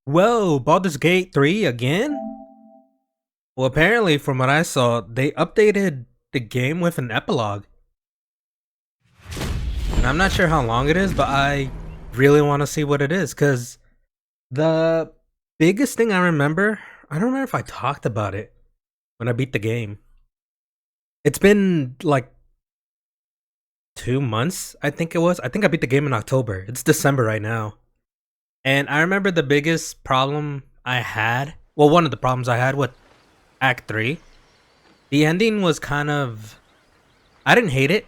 Whoa, Baldur's Gate 3 again? Well, apparently, from what I saw, they updated the game with an epilogue. And I'm not sure how long it is, but I really want to see what it is, because the biggest thing I remember, I don't remember if I talked about it when I beat the game. It's been like 2 months, I think it was. I think I beat the game in October. It's December right now. And I remember the biggest problem I had, well, one of the problems I had with Act 3, the ending was kind of, I didn't hate it,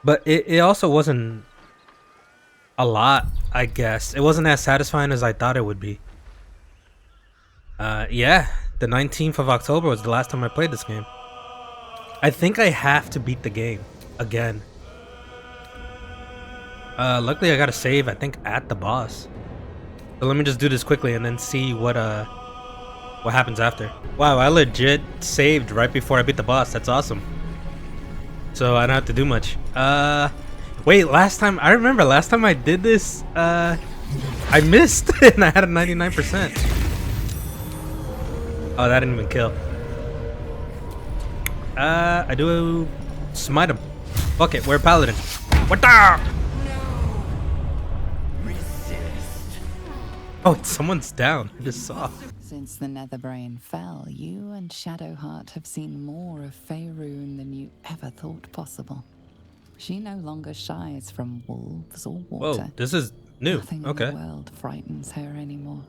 but it also wasn't a lot, I guess. It wasn't as satisfying as I thought it would be. Yeah, the 19th of October was the last time I played this game. I think I have to beat the game again. Luckily I got a save, I think, at the boss. So let me just do this quickly and then see what happens after. Wow, I legit saved right before I beat the boss. That's awesome. So I don't have to do much. Wait, I remember last time I did this, I missed and I had a 99%. Oh, that didn't even kill. I do smite him. Fuck it, we're a paladin. What the? Oh, someone's down. I just saw. Since the Netherbrain fell, you and Shadowheart have seen more of Faerun than you ever thought possible. She no longer shies from wolves or water. Whoa, this is new. Nothing Okay. in the world frightens her anymore.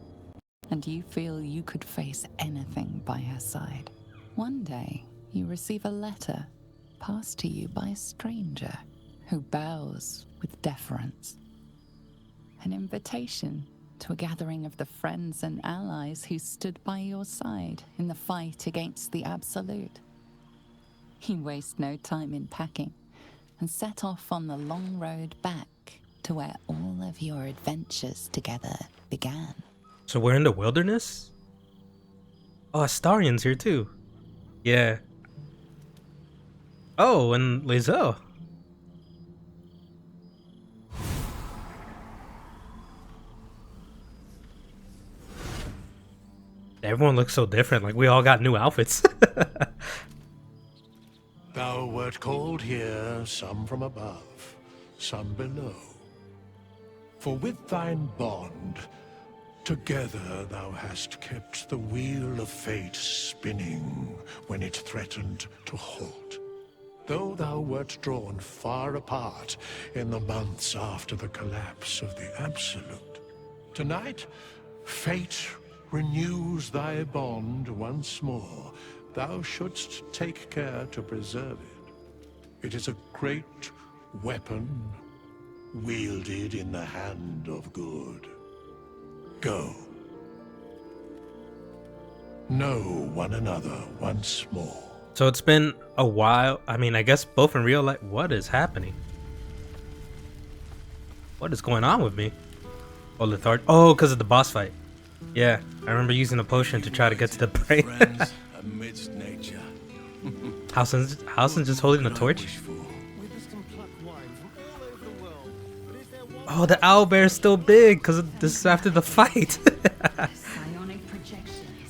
And you feel you could face anything by her side. One day, you receive a letter passed to you by a stranger who bows with deference. An invitation to a gathering of the friends and allies who stood by your side in the fight against the Absolute. You waste no time in packing and set off on the long road back to where all of your adventures together began. So we're in the wilderness? Oh, Astarion's here too. Yeah. Oh, and 𝐄𝐩𝐢𝐥𝐸. Everyone looks so different, like we all got new outfits. Thou wert called here, some from above, some below. For with thine bond, together thou hast kept the wheel of fate spinning when it threatened to halt. Though thou wert drawn far apart in the months after the collapse of the Absolute, tonight, fate renews thy bond once more. Thou shouldst take care to preserve it. It is a great weapon, wielded in the hand of good. Go. Know one another once more. So it's been a while. I mean, I guess both in real life. What is happening? What is going on with me? Oh, lethargy. Oh, because of the boss fight. Yeah, I remember using a potion to try to get to the brain. Amidst nature. Housen's just holding a torch. Oh, the owlbear's still big because this is after the fight.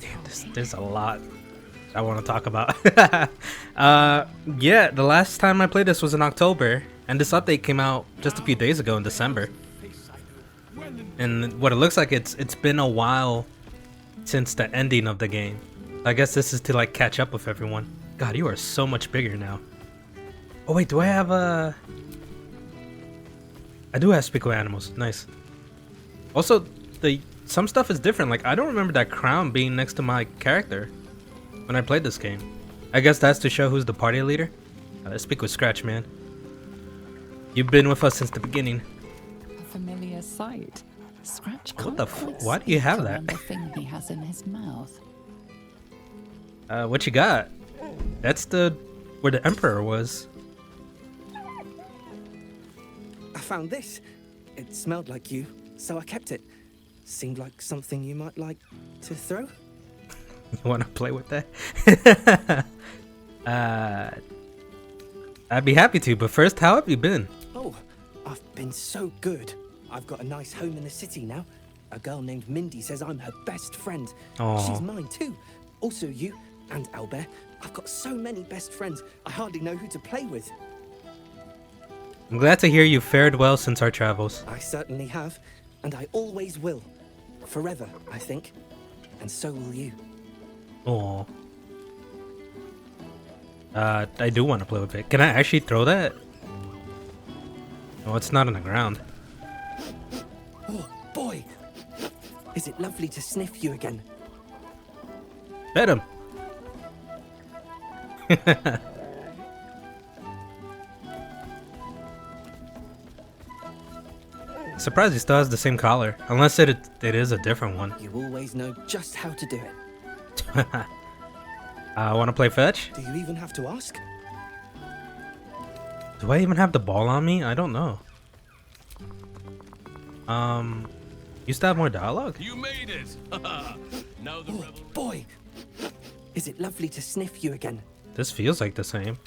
Damn, there's a lot I want to talk about. Yeah, the last time I played this was in October, and this update came out just a few days ago in December. And what it looks like, it's been a while since the ending of the game. I guess this is to like catch up with everyone. God, you are so much bigger now. Oh wait, do I have a... I do have speak with animals. Nice. Also, some stuff is different. Like, I don't remember that crown being next to my character when I played this game. I guess that's to show who's the party leader. Let's speak with Scratch, man. You've been with us since the beginning. A familiar sight. Scratch What the can't Why do you have speak that? around the thing he has in his mouth. What you got? That's where the Emperor was. I found this. It smelled like you, so I kept it. Seemed like something you might like to throw. You want to play with that? I'd be happy to, but first, how have you been? Oh, I've been so good. I've got a nice home in the city now. A girl named Mindy says I'm her best friend. Aw. She's mine too. Also you and 𝐿𝐵𝐸. I've got so many best friends, I hardly know who to play with. I'm glad to hear you fared well since our travels. I certainly have, and I always will. Forever, I think. And so will you. Oh. I do want to play with it. Can I actually throw that? Oh, it's not on the ground. Oh, boy! Is it lovely to sniff you again? Bet him. Surprised he still has the same collar, unless it is a different one. You always know just how to do it. I want to play fetch. Do you even have to ask? Do I even have the ball on me? I don't know. Used to have more dialogue. You made it! Now the Oh, rebel... boy! Is it lovely to sniff you again? This feels like the same.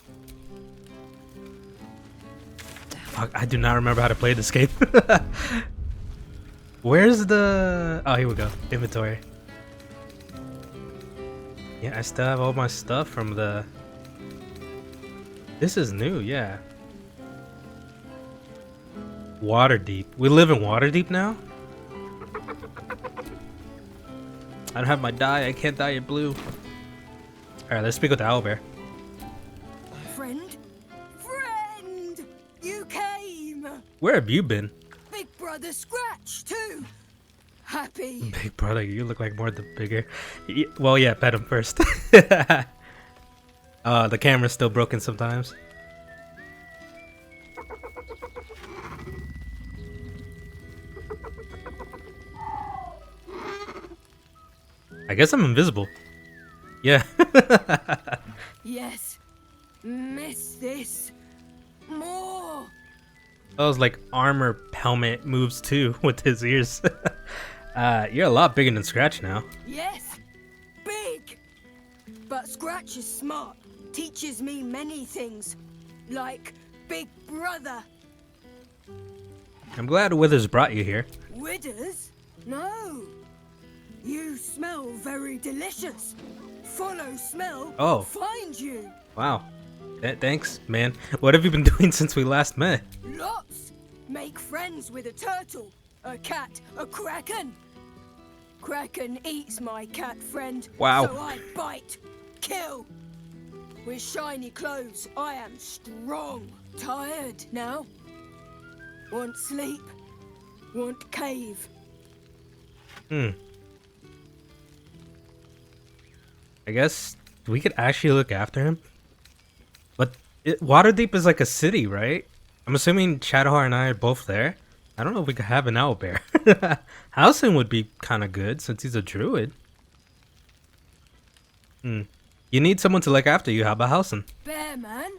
Fuck, I do not remember how to play this game. Where's the... Oh, here we go. Inventory. Yeah, I still have all my stuff from the... This is new, yeah. Waterdeep. We live in Waterdeep now? I don't have my dye. I can't dye it blue. Alright, let's speak with the owlbear. Friend? Friend! You came! Where have you been? Big brother Scratch, too! Happy? Big brother, you look like more the bigger. Well, yeah, pet him first. The camera's still broken sometimes. I guess I'm invisible. Yeah. Yes. Miss this. More! Those like armor helmet moves too with his ears. You're a lot bigger than Scratch now. Yes. Big! But Scratch is smart. Teaches me many things. Like Big Brother. I'm glad Withers brought you here. Withers? No. You smell very delicious. Follow smell. Oh. Find you. Wow. Thanks, man. What have you been doing since we last met? Lots. Make friends with a turtle, a cat, a kraken. Kraken eats my cat friend. Wow. So I bite, kill. With shiny clothes, I am strong. Tired now. Want sleep. Want cave. I guess we could actually look after him. But Waterdeep is like a city, right? I'm assuming 𝐄𝐩𝐢 and I are both there. I don't know if we could have an owlbear. Housing would be kind of good since he's a druid. You need someone to look after you. How about Housing? Bear man?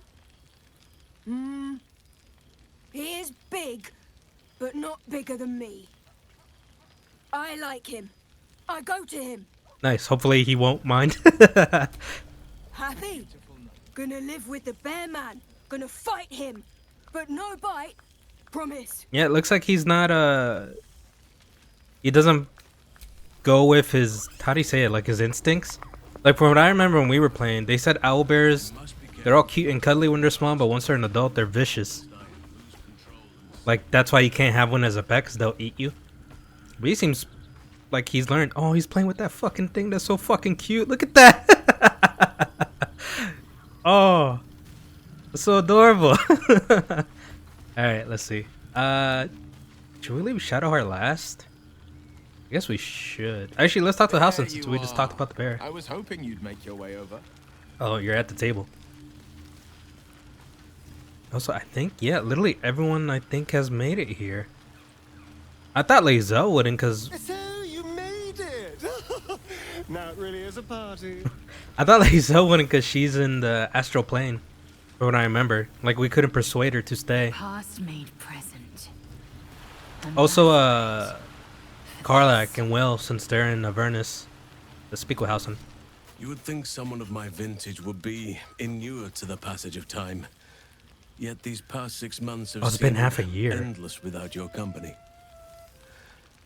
He is big, but not bigger than me. I like him. I go to him. Nice. Hopefully he won't mind. Happy? Gonna live with the bear man. Gonna fight him. But no bite. Promise. Yeah, it looks like he's not he doesn't go with his, how do you say it, like his instincts? Like from what I remember when we were playing, they said owlbears, they're all cute and cuddly when they're small, but once they're an adult, they're vicious. Like that's why you can't have one as a pet, because they'll eat you. But he seems like he's learned. Oh, he's playing with that fucking thing that's so fucking cute. Look at that. Oh, that's so adorable. Alright, let's see. Should we leave 𝐄𝐩𝐢 last? I guess we should. Actually, let's talk to the house since we just talked about the bear. I was hoping you'd make your way over. Oh, you're at the table. Also, I think, yeah, literally everyone I think has made it here. I thought 𝐄𝐩𝐢 wouldn't, because So you made it! Now it really is a party. I thought 𝐄𝐻𝐢 wouldn't, because she's in the astral plane. From what I remember. Like, we couldn't persuade her to stay. Past made present. Also, Karlach and Will, since they're in Avernus. Let's speak with Housen. You would think someone of my vintage would be inured to the passage of time. Yet these past 6 months have Oh, it's been seemed half a year. endless without your company.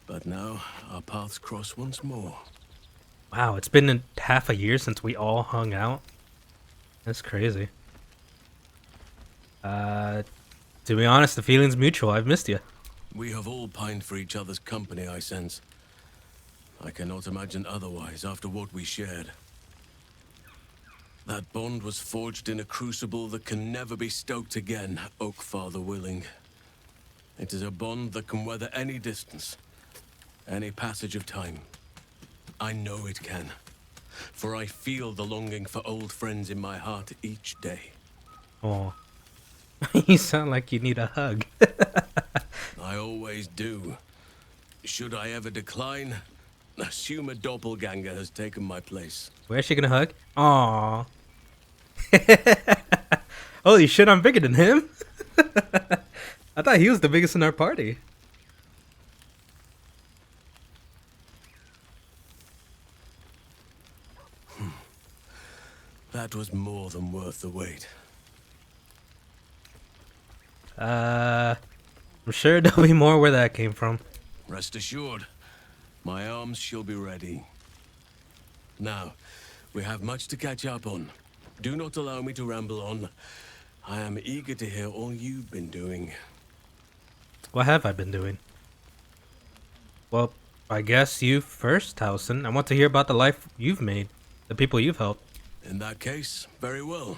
But now our paths cross once more. Wow, it's been half a year since we all hung out. That's crazy. To be honest, the feeling's mutual. I've missed you. We have all pined for each other's company, I sense. I cannot imagine otherwise after what we shared. That bond was forged in a crucible that can never be stoked again, Oak Father willing. It is a bond that can weather any distance, any passage of time. I know it can, for I feel the longing for old friends in my heart each day. Oh, you sound like you need a hug. I always do. Should I ever decline, assume a doppelganger has taken my place. Where's she gonna hug? Aww. Holy shit, I'm bigger than him. I thought he was the biggest in our party. That was more than worth the wait. I'm sure there'll be more where that came from. Rest assured, my arms shall be ready. Now, we have much to catch up on. Do not allow me to ramble on. I am eager to hear all you've been doing. What have I been doing? Well, I guess you first, Towson. I want to hear about the life you've made, the people you've helped. In that case, very well.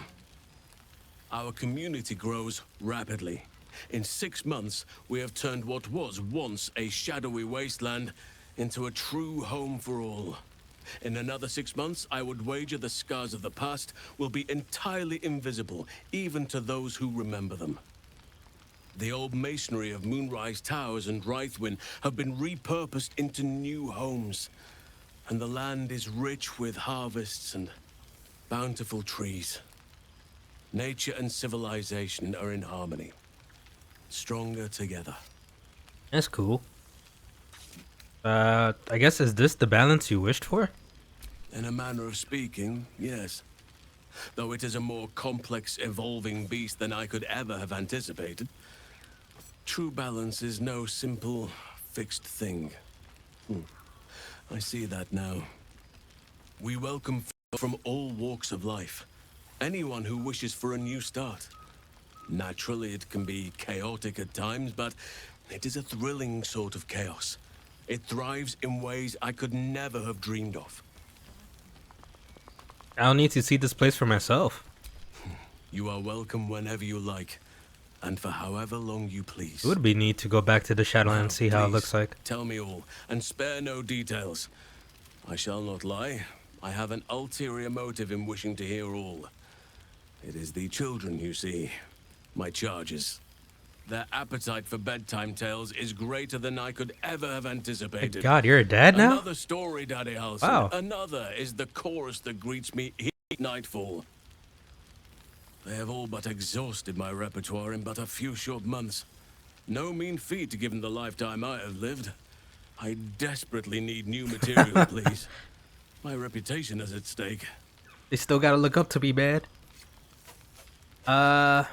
Our community grows rapidly. In 6 months, we have turned what was once a shadowy wasteland into a true home for all. In another 6 months, I would wager the scars of the past will be entirely invisible, even to those who remember them. The old masonry of Moonrise Towers and Rythwin have been repurposed into new homes, and the land is rich with harvests and bountiful trees. Nature and civilization are in harmony, stronger together. That's cool. I guess is this the balance you wished for? In a manner of speaking, yes. Though it is a more complex, evolving beast than I could ever have anticipated. True balance is no simple, fixed thing. I see that now. We welcome from all walks of life. Anyone who wishes for a new start. Naturally, it can be chaotic at times, but it is a thrilling sort of chaos. It thrives in ways I could never have dreamed of. I'll need to see this place for myself. You are welcome whenever you like, and for however long you please. It would be neat to go back to the Shadowlands and see how it Please, looks like. Tell me all, and spare no details. I shall not lie. I have an ulterior motive in wishing to hear all. It is the children, you see. My charges. Their appetite for bedtime tales is greater than I could ever have anticipated. God, you're a dad now? Another story, Daddy Halson. Wow. Another is the chorus that greets me at nightfall. They have all but exhausted my repertoire in but a few short months. No mean feat given the lifetime I have lived. I desperately need new material, please. My reputation is at stake. They still gotta look up to be bad. I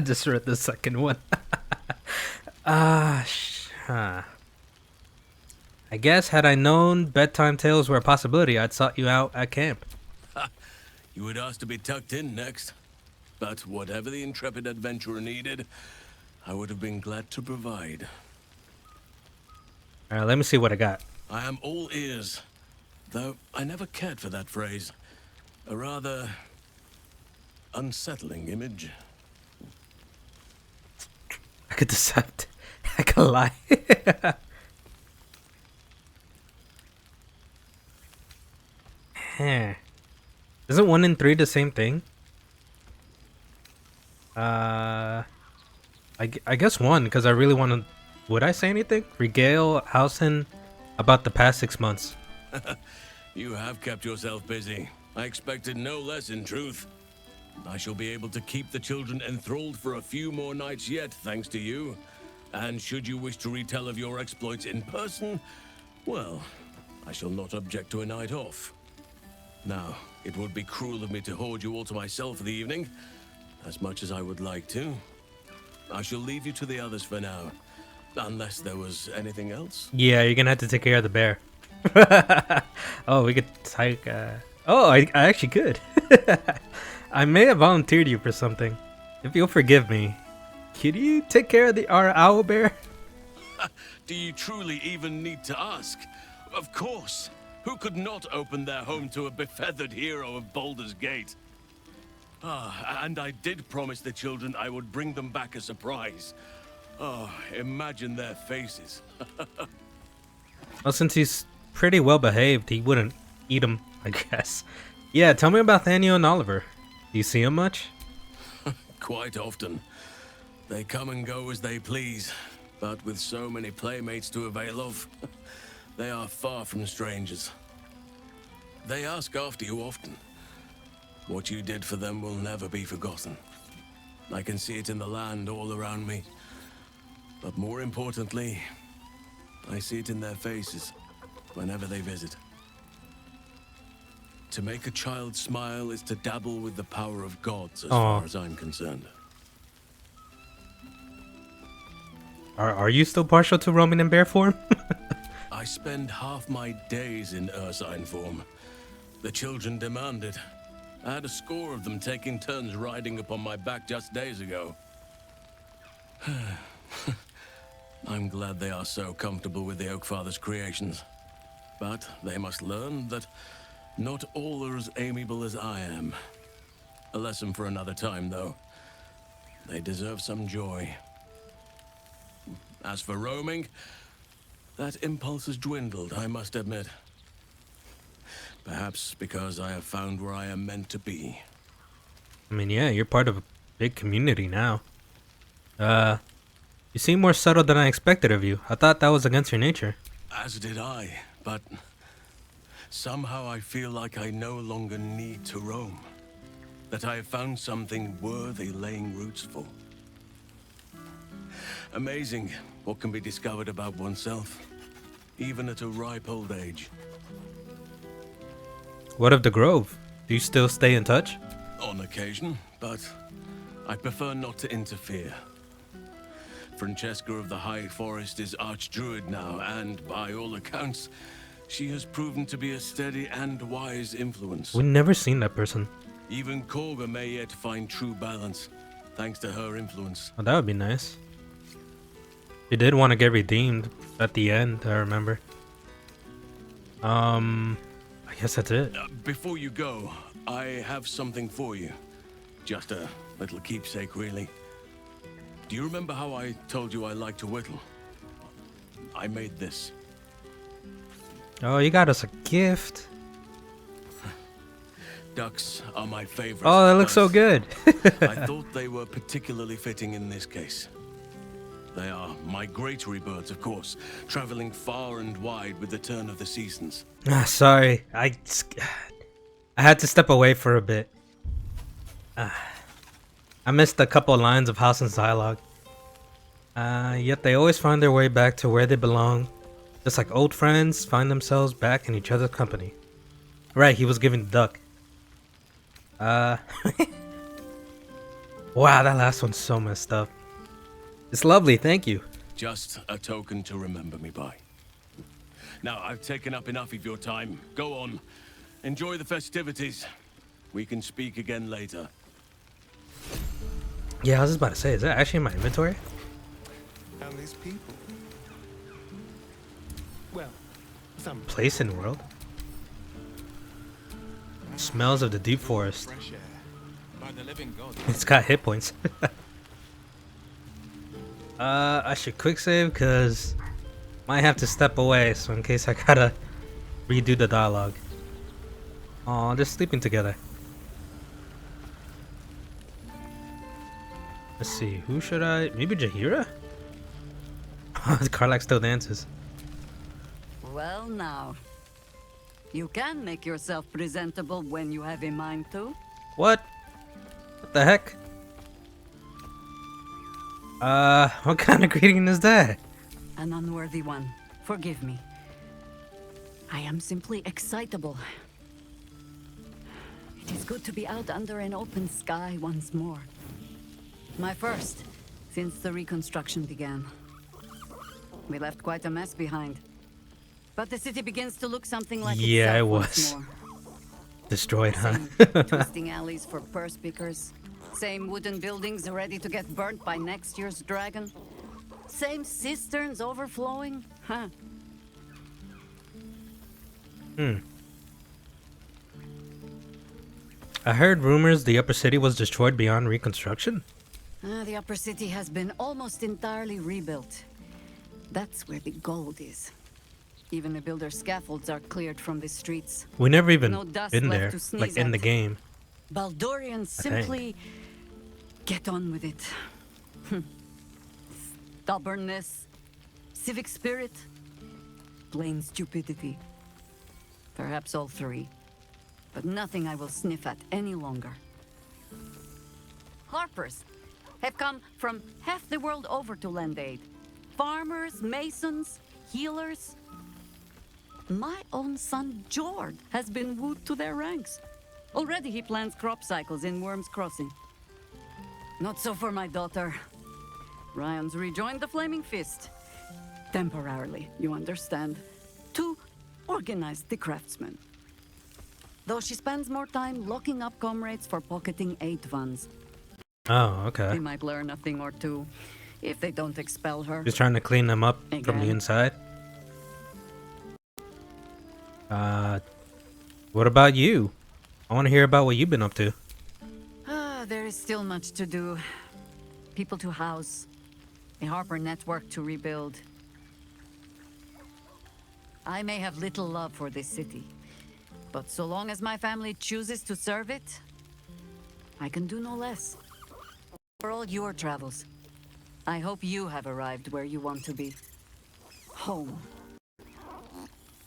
just read the second one. I guess had I known bedtime tales were a possibility, I'd sought you out at camp. You would ask to be tucked in next. But whatever the intrepid adventurer needed, I would have been glad to provide. Alright, let me see what I got. I am all ears. Though I never cared for that phrase. A rather unsettling image. I could decide. I could lie. Isn't 1 in 3 the same thing? I guess 1, because I really want to... Would I say anything? Regale Halson about the past 6 months. You have kept yourself busy. I expected no less, in truth. I shall be able to keep the children enthralled for a few more nights yet, thanks to you. And should you wish to retell of your exploits in person, well, I shall not object to a night off. Now, it would be cruel of me to hoard you all to myself for the evening. as much as I would like to. I shall leave you to the others for now. Unless there was anything else? Yeah, you're gonna have to take care of the bear. Oh, we could take. Oh, I actually could. I may have volunteered you for something. If you'll forgive me, could you take care of our owl bear? Do you truly even need to ask? Of course. Who could not open their home to a befeathered hero of Baldur's Gate? Ah, and I did promise the children I would bring them back a surprise. Oh, imagine their faces. Well, since he's pretty well behaved, he wouldn't eat him, I guess. Yeah, tell me about Thaniel and Oliver. Do you see him much? Quite often. They come and go as they please, but with so many playmates to avail of, they are far from strangers. They ask after you often. What you did for them will never be forgotten. I can see it in the land all around me. But more importantly, I see it in their faces whenever they visit. To make a child smile is to dabble with the power of gods as far as I'm concerned. Are you still partial to roaming in bear form? I spend half my days in ursine form. The children demand it. I had a score of them taking turns riding upon my back just days ago. I'm glad they are so comfortable with the Oakfather's creations. But they must learn that not all are as amiable as I am. A lesson for another time, though. They deserve some joy. As for roaming, that impulse has dwindled, I must admit. Perhaps because I have found where I am meant to be. I mean, yeah, you're part of a big community now. You seem more subtle than I expected of you. I thought that was against your nature. As did I, but somehow I feel like I no longer need to roam. That I have found something worthy laying roots for. Amazing what can be discovered about oneself, even at a ripe old age. What of the Grove? Do you still stay in touch? On occasion, but I prefer not to interfere. Francesca of the High Forest is Archdruid now, and by all accounts, she has proven to be a steady and wise influence. We've never seen that person. Even 𝐄𝐩𝐢𝐥𝐸 may yet find true balance, thanks to her influence. Oh, that would be nice. You did want to get redeemed at the end, I remember. I guess that's it. Before you go, I have something for you. Just a little keepsake, really. Do you remember how I told you I like to whittle? I made this. Oh, you got us a gift. Ducks are my favorite. Oh, that looks so good. I thought they were particularly fitting in this case. They are migratory birds, of course, traveling far and wide with the turn of the seasons. Sorry, I had to step away for a bit. I missed a couple lines of Halsin's dialogue. Yet they always find their way back to where they belong. Just like old friends find themselves back in each other's company. Right, he was giving the duck. Wow, that last one's so messed up. It's lovely, thank you. Just a token to remember me by. Now, I've taken up enough of your time. Go on. Enjoy the festivities. We can speak again later. Yeah, I was just about to say, is that actually in my inventory? And these people. Well, some Place in the world? Smells of the deep forest. Fresh air. By the living God. It's got hit points. I should quick save because might have to step away, so in case I gotta redo the dialogue. Oh, they're sleeping together. Let's see, who should I? Maybe 𝐄𝐩𝐢𝐥𝐸? Karlach still dances. Well now, you can make yourself presentable when you have a mind to. What? What the heck? What kind of greeting is that? An unworthy one. Forgive me. I am simply excitable. It is good to be out under an open sky once more. My first, since the reconstruction began. We left quite a mess behind. But the city begins to look something like Yeah, itself it once was. more. Destroyed, huh? Same twisting alleys for purse pickers. Same wooden buildings ready to get burnt by next year's dragon. Same cisterns overflowing. Huh. I heard rumors the upper city was destroyed beyond reconstruction. The upper city has been almost entirely rebuilt. That's where the gold is. Even the builder's scaffolds are cleared from the streets. We never even No dust been left there, to sneeze like in at. the game. Baldurians simply get on with it. Stubbornness, civic spirit, plain stupidity. Perhaps all three. But nothing I will sniff at any longer. Harpers have come from half the world over to lend aid. Farmers, masons, healers. My own son, Jord, has been wooed to their ranks. Already he plans crop cycles in Worm's Crossing. Not so for my daughter. Ryan's rejoined the Flaming Fist. Temporarily, you understand. To organize the craftsmen. Though she spends more time locking up comrades for pocketing aid funds. Oh, They okay. might learn a thing or two if they don't expel her. Just trying to clean them up from the Again. inside. What about you? I want to hear about what you've been up to. There is still much to do. People to house. A Harper network to rebuild. I may have little love for this city, but so long as my family chooses to serve it, I can do no less. For all your travels, I hope you have arrived where you want to be. Home.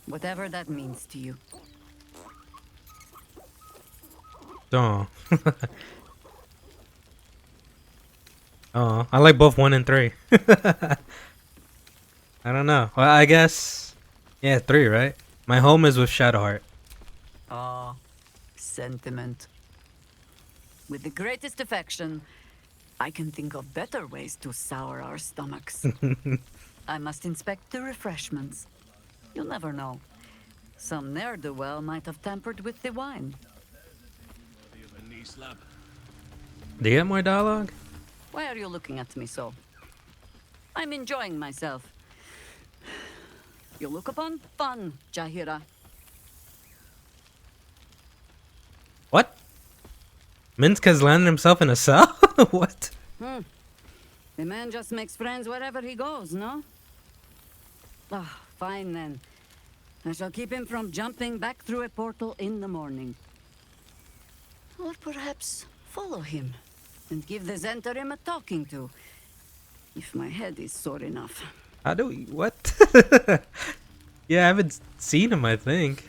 Whatever that means to you. Oh. Oh, I like both 1 and 3. I don't know. Well, I guess, yeah, 3, right? My home is with Shadowheart. Ah, sentiment. With the greatest affection, I can think of better ways to sour our stomachs. I must inspect the refreshments. You'll never know. Some ne'er-do-well might have tampered with the wine. Do you have more dialogue? Why are you looking at me so? I'm enjoying myself. You look upon fun, 𝐄𝐩𝐢𝐥𝐸. What? Minsk has landed himself in a cell? What? The man just makes friends wherever he goes, no? Ah, fine then. I shall keep him from jumping back through a portal in the morning. Or perhaps follow him and give the Zentarim a talking to, if my head is sore enough. How do we, what? Yeah, I haven't seen him, I think.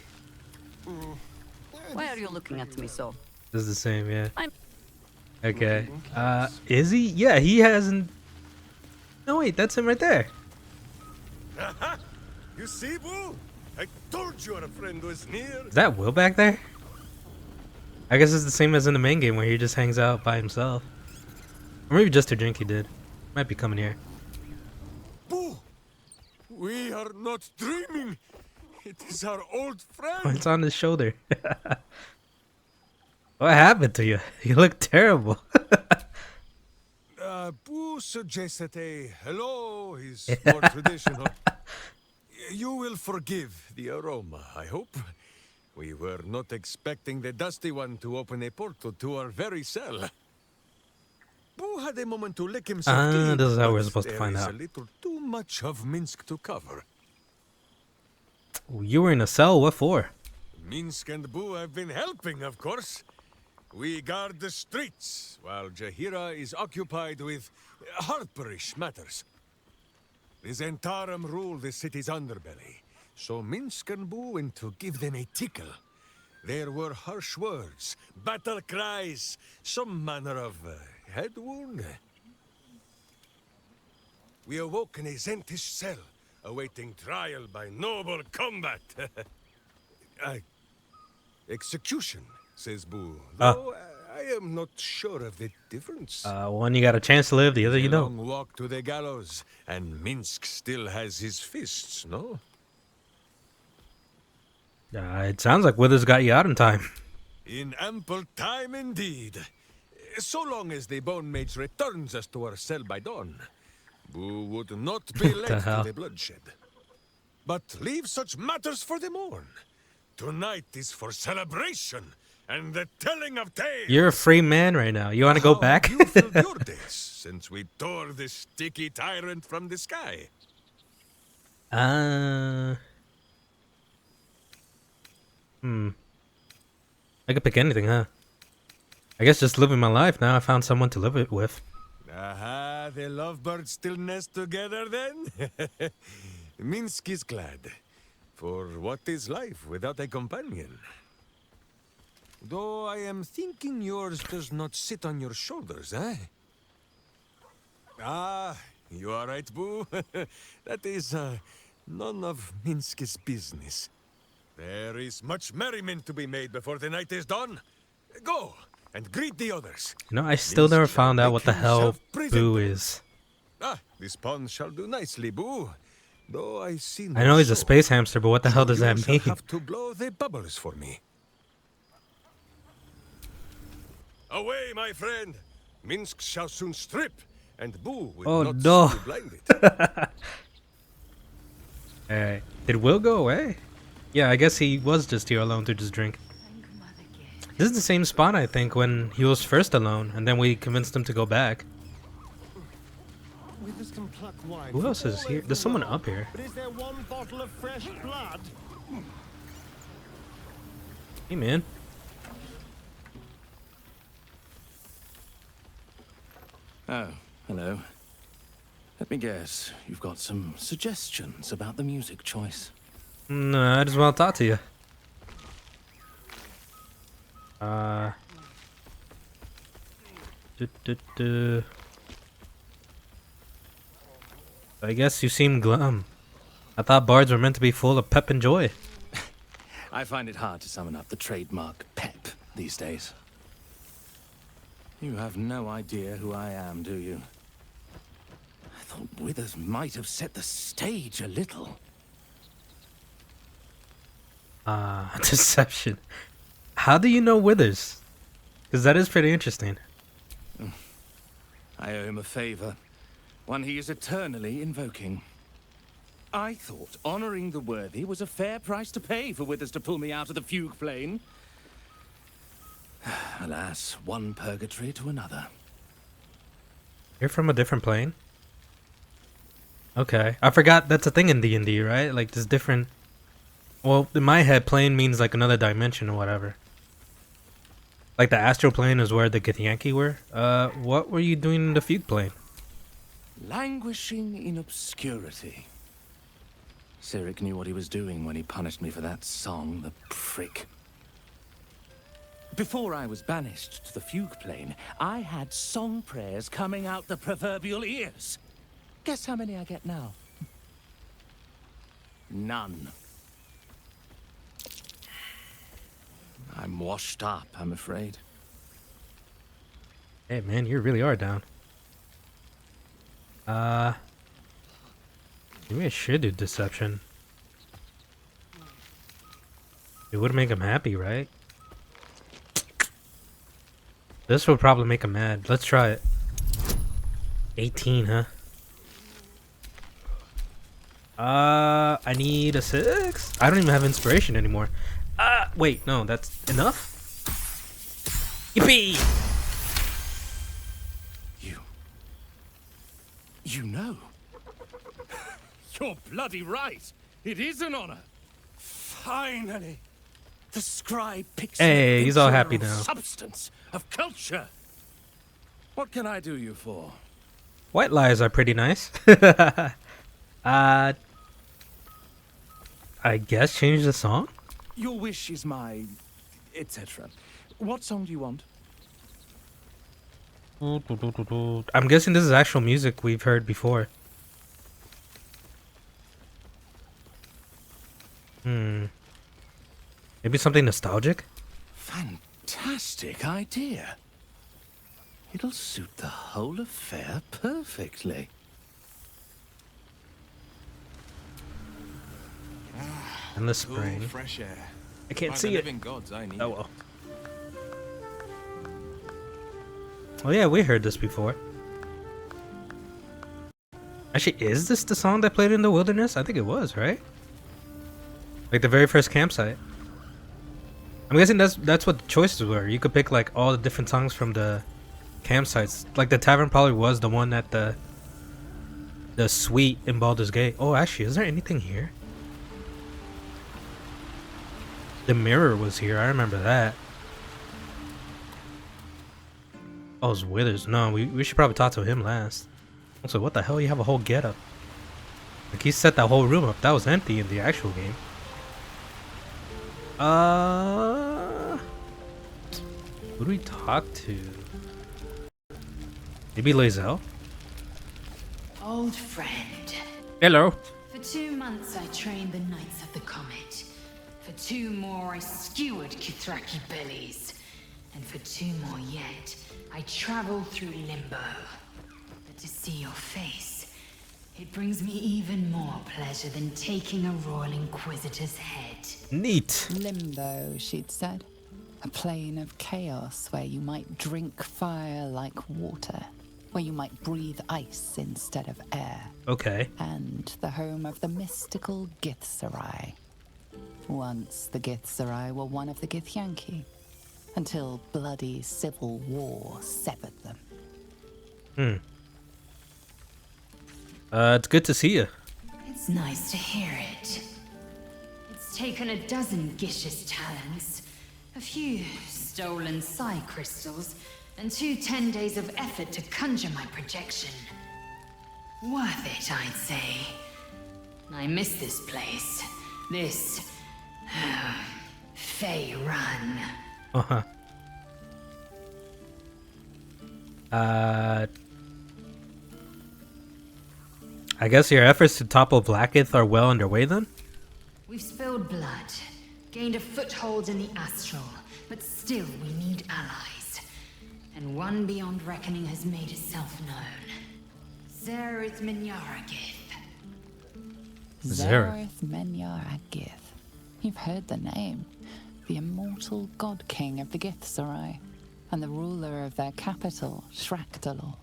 Why are you looking at me so? This is the same, yeah. I'm- Okay. Is he? Yeah, he hasn't. No, wait, that's him right there. You see, Boo? I told you our friend was near. Is that Will back there? I guess it's the same as in the main game where he just hangs out by himself. Or maybe just to drink he did. Might be coming here. Boo! We are not dreaming. It is our old Oh, friend. it's on his shoulder. What happened to you? You look terrible. Boo suggested a hello is more traditional. You will forgive the aroma, I hope. We were not expecting the Dusty One to open a portal to our very cell. Boo had a moment to lick himself clean, this is how but we're supposed to there find is out. a little too much of Minsk to cover. You were in a cell? What for? Minsk and Boo have been helping, of course. We guard the streets, while 𝐄𝐩𝐢𝐥𝐸 is occupied with Harperish matters. The Zentarum rule the city's underbelly, so Minsk and Boo went to give them a tickle. There were harsh words, battle cries, some manner of head wound. We awoke in a Zentish cell, awaiting trial by noble combat. Execution, says Boo. Though I am not sure of the difference. One you got a chance to live, the other you A don't. long walk to the gallows, and Minsk still has his fists, no? It sounds like Withers got you out in time. In ample time indeed. So long as the Bone Mage returns us to our cell by dawn, Boo would not be led to hell? the bloodshed. But leave such matters for the morn. Tonight is for celebration and the telling of tales. You're a free man right now. You want to go How back? have you filled your days since we tore the sticky tyrant from the sky? I could pick anything, huh? I guess just living my life now. I found someone to live it with. Aha, the lovebirds still nest together then? Minsk is glad. For what is life without a companion? Though I am thinking yours does not sit on your shoulders, eh? Ah, you are right, Boo. That is none of Minsk's business. There is much merriment to be made before the night is done. Go and greet the others. You know, I still never Minsk shall found out make what the hell himself Boo presentable. is. Ah, this pond shall do nicely, Boo. Though I see no I know he's a soul. space hamster, but what the hell does You that shall mean? have to blow the bubbles for me. Away, my friend. Minsk shall soon strip, and Boo will Oh, not no. see you blinded. Alright. Did Will go away? Yeah, I guess he was just here alone to just drink. This is the same spot, I think, when he was first alone, and then we convinced him to go back. Who else is here? There's someone up here. But is there one bottle of fresh blood? Hey, man. Oh, hello. Let me guess, you've got some suggestions about the music choice. No, I just want to talk to you. I guess you seem glum. I thought bards were meant to be full of pep and joy. I find it hard to summon up the trademark pep these days. You have no idea who I am, do you? I thought Withers might have set the stage a little. Deception. How do you know Withers? Because that is pretty interesting. I owe him a favor, one he is eternally invoking. I thought honoring the worthy was a fair price to pay for Withers to pull me out of the fugue plane. Alas, one purgatory to another. You're from a different plane? Okay. I forgot that's a thing in D&D, right? Like, there's different... Well, in my head, plane means like another dimension or whatever. Like the astral plane is where the 𝐄𝐩𝐢𝐥𝐸 were. What were you doing in the fugue plane? Languishing in obscurity. Cyric knew what he was doing when he punished me for that song, the prick. Before I was banished to the fugue plane, I had song prayers coming out the proverbial ears. Guess how many I get now? None. I'm washed up, I'm afraid. Hey man, you really are down. Maybe I should do deception. It would make him happy, right? This would probably make him mad. Let's try it. 18, huh? I need a 6. I don't even have inspiration anymore. Wait, no, that's enough? Yippee! You know. You're bloody right. It is an honor. Finally. The scribe picks Hey, up he's all the happy general now. Substance of culture. What can I do you for? White lies are pretty nice. I guess change the song? Your wish is my... etc. What song do you want? I'm guessing this is actual music we've heard before. Maybe something nostalgic? fantastic idea. It'll suit the whole affair perfectly. In the spring. Cool, fresh air. I can't By see the it. living gods, I need Oh it. well. Oh yeah, we heard this before. Actually, is this the song that played in the wilderness? I think it was, right? Like the very first campsite. I'm guessing that's what the choices were. You could pick like all the different songs from the campsites. Like the tavern probably was the one at the suite in Baldur's Gate. Oh, actually, is there anything here? The mirror was here. I remember that. Oh, it's Withers. No, we should probably talk to him last. Also, what the hell? You have a whole getup. Like he set that whole room up. That was empty in the actual game. Who do we talk to? Maybe Lae'zel? Old friend. Hello. For 2 months I trained the Knights of the Comet. For 2 more I skewered Kithraki bellies. And for 2 more yet, I traveled through Limbo. But to see your face, it brings me even more pleasure than taking a Royal Inquisitor's head. Neat. Limbo, she'd said. A plane of chaos where you might drink fire like water. Where you might breathe ice instead of air. Okay. And the home of the mystical 𝐄𝐩𝐢𝐥𝐸. Once the 𝐄𝐩𝐢𝐥𝐸 were one of the 𝐄𝐩𝐢𝐥𝐸. Until bloody civil war severed them. It's good to see you. It's nice to hear it. It's taken a dozen 𝐄𝐩𝐻𝐿's talents, a few stolen psi crystals, and 2 10 days of effort to conjure my projection. Worth it, I'd say. I miss this place. This... Fey Run. Uh-huh. I guess your efforts to topple Blackith are well underway then? We've spilled blood, gained a foothold in the astral, but still we need allies. And one beyond reckoning has made itself known. 𝐄𝐻𝐻𝐿𝐥𝐸𝐸. 𝐄𝐻𝐻𝐻𝐿𝐥𝐸𝐸. You've heard the name. The immortal god king of the 𝐄𝐻𝐻𝐿𝐥𝐸𝐸. And the ruler of their capital, Shractalor.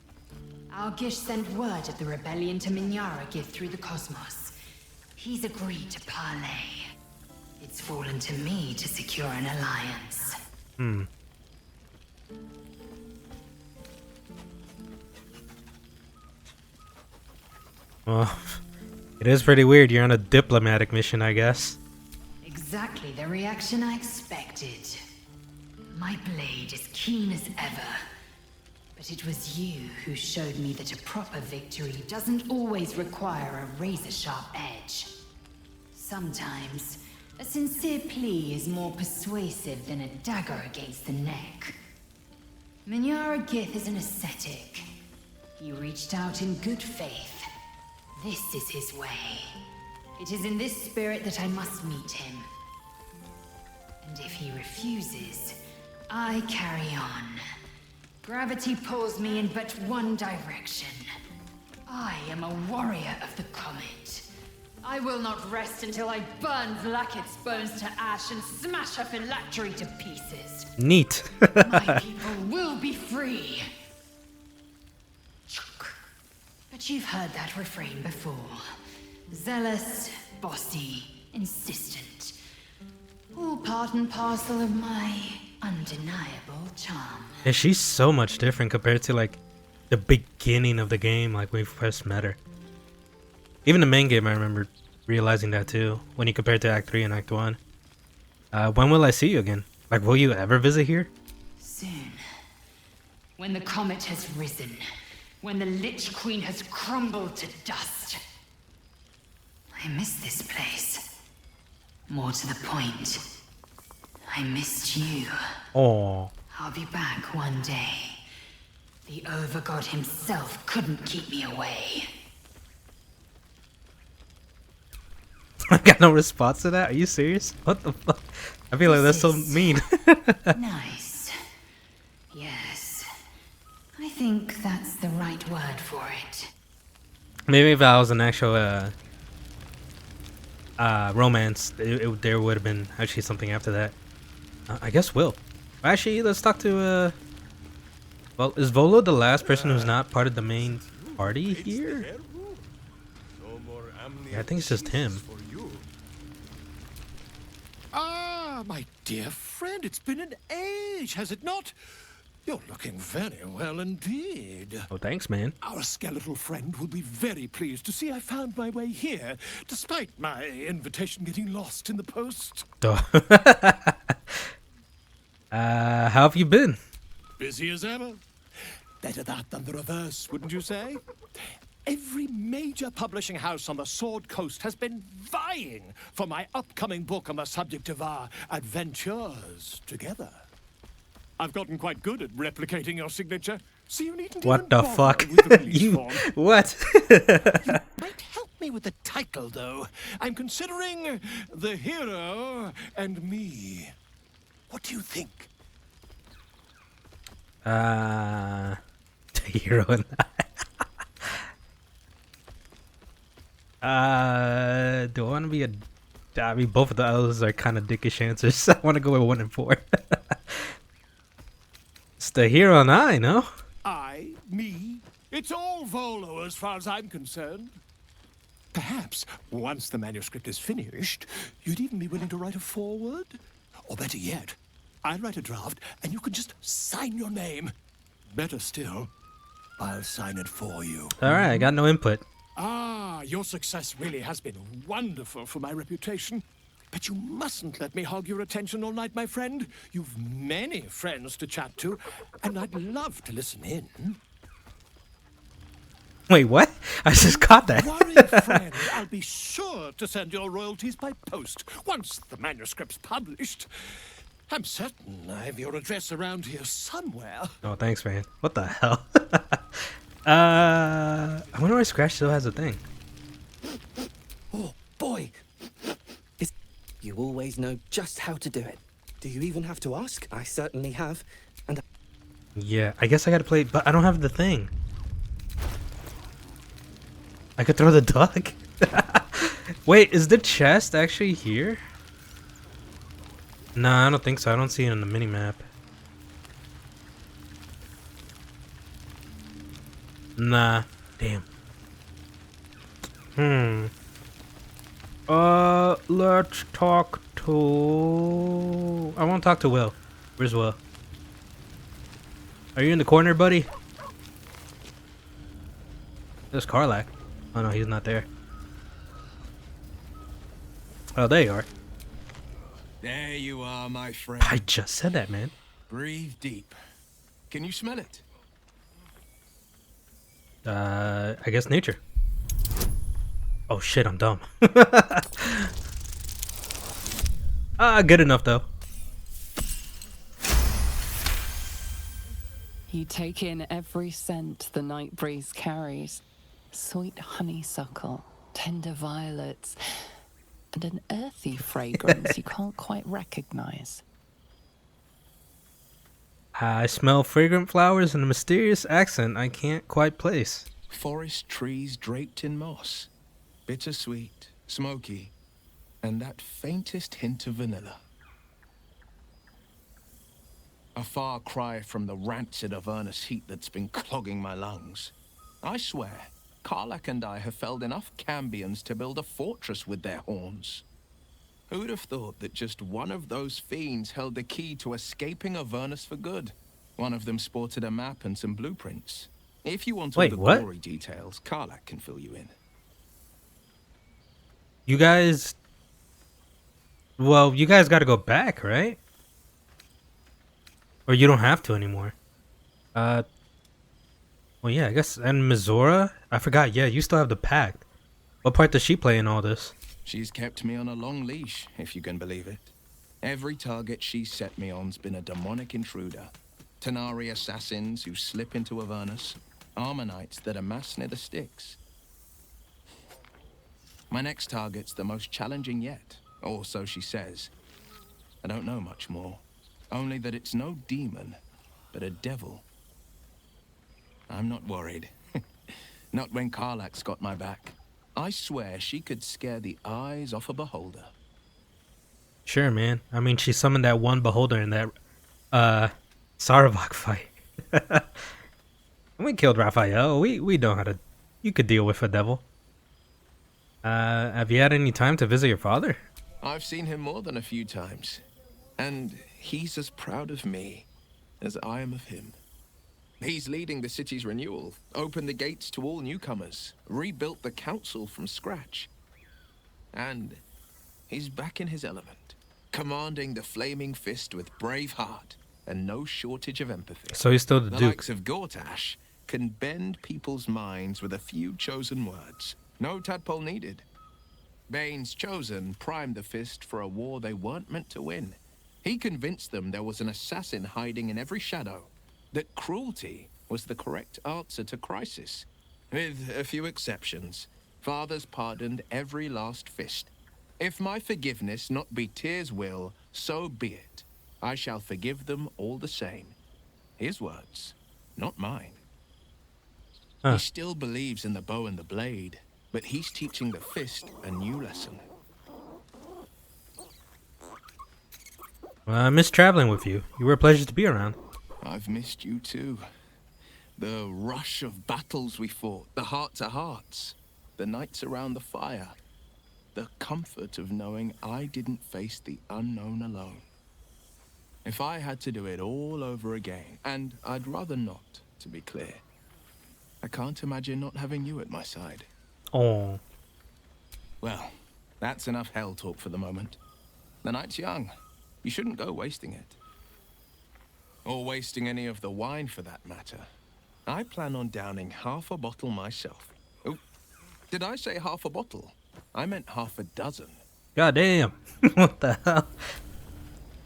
Our 𝐄𝐩 sent word of the rebellion to 𝐸𝐸𝐻𝐻𝐿𝐥𝐸𝐸 through the cosmos. He's agreed to parley. It's fallen to me to secure an alliance. Well, it is pretty weird. You're on a diplomatic mission, I guess. Exactly the reaction I expected. My blade is keen as ever. But it was you who showed me that a proper victory doesn't always require a razor-sharp edge. Sometimes, a sincere plea is more persuasive than a dagger against the neck. 𝐸𝐸𝐻𝐻𝐿𝐥𝐸𝐸 is an ascetic. He reached out in good faith. This is his way. It is in this spirit that I must meet him. And if he refuses, I carry on. Gravity pulls me in but one direction. I am a warrior of the comet. I will not rest until I burn Vlaakith's bones to ash and smash her phylactery to pieces. Neat. My people will be free. But you've heard that refrain before. Zealous, bossy, insistent. All part and parcel of my undeniable charm. Yeah, she's so much different compared to like the beginning of the game, like when we first met her. Even the main game, I remember realizing that too, when you compare it to Act 3 and Act 1. When will I see you again? Like, will you ever visit here? Soon. When the comet has risen. When the Lich Queen has crumbled to dust. I miss this place. More to the point, I missed you. Oh. I'll be back one day. The Overgod himself couldn't keep me away. I got no response to that. Are you serious? What the fuck? I feel like that's so mean. Nice. think that's the right word for it. Maybe if I was an actual romance, there would have been actually something after that. I guess Will. Actually, let's talk to well, is Volo the last person who's not part of the main party here? Yeah, I think it's just him. Ah, my dear friend, it's been an age, has it not? You're looking very well indeed. Oh, thanks, man. Our skeletal friend will be very pleased to see I found my way here, despite my invitation getting lost in the post. How have you been? Busy as ever. Better that than the reverse, wouldn't you say? Every major publishing house on the Sword Coast has been vying for my upcoming book on the subject of our adventures together. I've gotten quite good at replicating your signature, so you needn't What even the bother fuck? with the release You form. what? You might help me with the title, though. I'm considering The Hero and Me. What do you think? The hero and I. Do I want to be a? I mean, both of the others are kind of dickish answers. I want to go with 1 and 4. It's the hero and I, no? I, me, it's all Volo as far as I'm concerned. Perhaps, once the manuscript is finished, you'd even be willing to write a foreword? Or better yet, I'll write a draft and you can just sign your name. Better still, I'll sign it for you. Alright, I got no input. Ah, your success really has been wonderful for my reputation. But you mustn't let me hog your attention all night, my friend. You've many friends to chat to, and I'd love to listen in. Wait, what? I just caught that. Worry, friend. I'll be sure to send your royalties by post once the manuscript's published. I'm certain I have your address around here somewhere. Oh, thanks, man. What the hell? I wonder why Scratch still has a thing. Oh, boy. You always know just how to do it. Do you even have to ask? I certainly have. And Yeah, I guess I gotta play, but I don't have the thing. I could throw the dog. Wait, is the chest actually here? Nah, I don't think so. I don't see it on the minimap. Nah. Damn. Let's talk to... I want to talk to Will. Where's Will? Are you in the corner, buddy? There's Karlach. Oh no, he's not there. Oh, there you are. There you are, my friend. I just said that, man. Breathe deep. Can you smell it? I guess nature. Oh shit, I'm dumb. Good enough though. You take in every scent the night breeze carries. Sweet honeysuckle, tender violets, and an earthy fragrance you can't quite recognize. I smell fragrant flowers and a mysterious accent I can't quite place. Forest trees draped in moss. Bittersweet, smoky, and that faintest hint of vanilla. A far cry from the rancid Avernus heat that's been clogging my lungs. I swear, Karlach and I have felled enough Cambions to build a fortress with their horns. Who'd have thought that just one of those fiends held the key to escaping Avernus for good? One of them sported a map and some blueprints. If you want all the gory details, Karlach can fill you in. You guys... Well, you guys gotta go back, right? Or you don't have to anymore. Well, yeah, I guess... And Mizora? I forgot, yeah, you still have the pact. What part does she play in all this? She's kept me on a long leash, if you can believe it. Every target she's set me on's been a demonic intruder. Tenari assassins who slip into Avernus. Armor knights that amass near the sticks. My next target's the most challenging yet, or so she says. I don't know much more. Only that it's no demon, but a devil. I'm not worried. Not when 𝐄𝐩𝐥𝐸's got my back. I swear she could scare the eyes off a beholder. Sure, man. I mean, she summoned that one beholder in that Sarevok fight. We killed Raphael. We know how to. You could deal with a devil. Have you had any time to visit your father? I've seen him more than a few times, and he's as proud of me as I am of him. He's leading the city's renewal, opened the gates to all newcomers, rebuilt the council from scratch. And he's back in his element, commanding the Flaming Fist with brave heart and no shortage of empathy. So he's still the Duke. Likes of 𝐄𝐩𝐥𝐸𝐥 can bend people's minds with a few chosen words. No tadpole needed. Bane's chosen primed the Fist for a war they weren't meant to win. He convinced them there was an assassin hiding in every shadow, that cruelty was the correct answer to crisis. With a few exceptions, fathers pardoned every last Fist. If my forgiveness not be Tyr's will, so be it. I shall forgive them all the same. His words, not mine. He still believes in the bow and the blade, but he's teaching the Fist a new lesson. Well, I miss traveling with you. You were a pleasure to be around. I've missed you too. The rush of battles we fought, the heart-to-hearts, the nights around the fire, the comfort of knowing I didn't face the unknown alone. If I had to do it all over again, and I'd rather not, to be clear, I can't imagine not having you at my side. Oh. Well, that's enough hell talk for the moment. The night's young. You shouldn't go wasting it. Or wasting any of the wine for that matter. I plan on downing half a bottle myself. Oh, did I say half a bottle? I meant half a dozen. God damn. What the hell?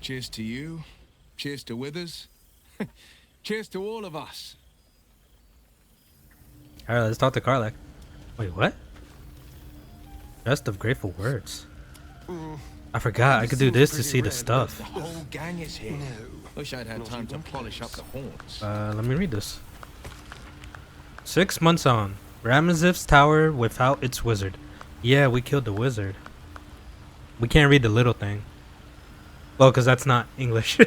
Cheers to you. Cheers to Withers. Cheers to all of us. Alright, let's talk to 𝐄𝐩𝐥𝐸. Wait, what? Best of grateful words. I forgot I could do this to see the stuff. The whole gang is here. Wish I'd had time to polish up the horns. Let me read this. 6 months on. Ramazith's tower without its wizard. Yeah, we killed the wizard. We can't read the little thing. Well, because that's not English.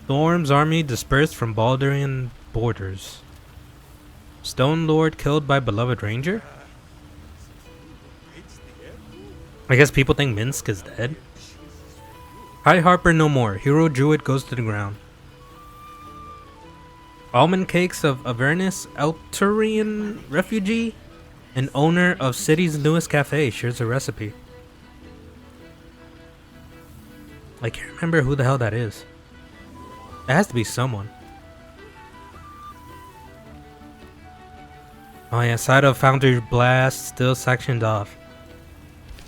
Thorm's army dispersed from Baldurian borders. Stone Lord killed by beloved ranger? I guess people think Minsk is dead. High Harper no more. Hero Druid goes to the ground. Almond cakes of Avernus, Elturian refugee, and owner of city's newest cafe shares a recipe. I can't remember who the hell that is. It has to be someone. Oh yeah, side of Foundry Blast still sectioned off.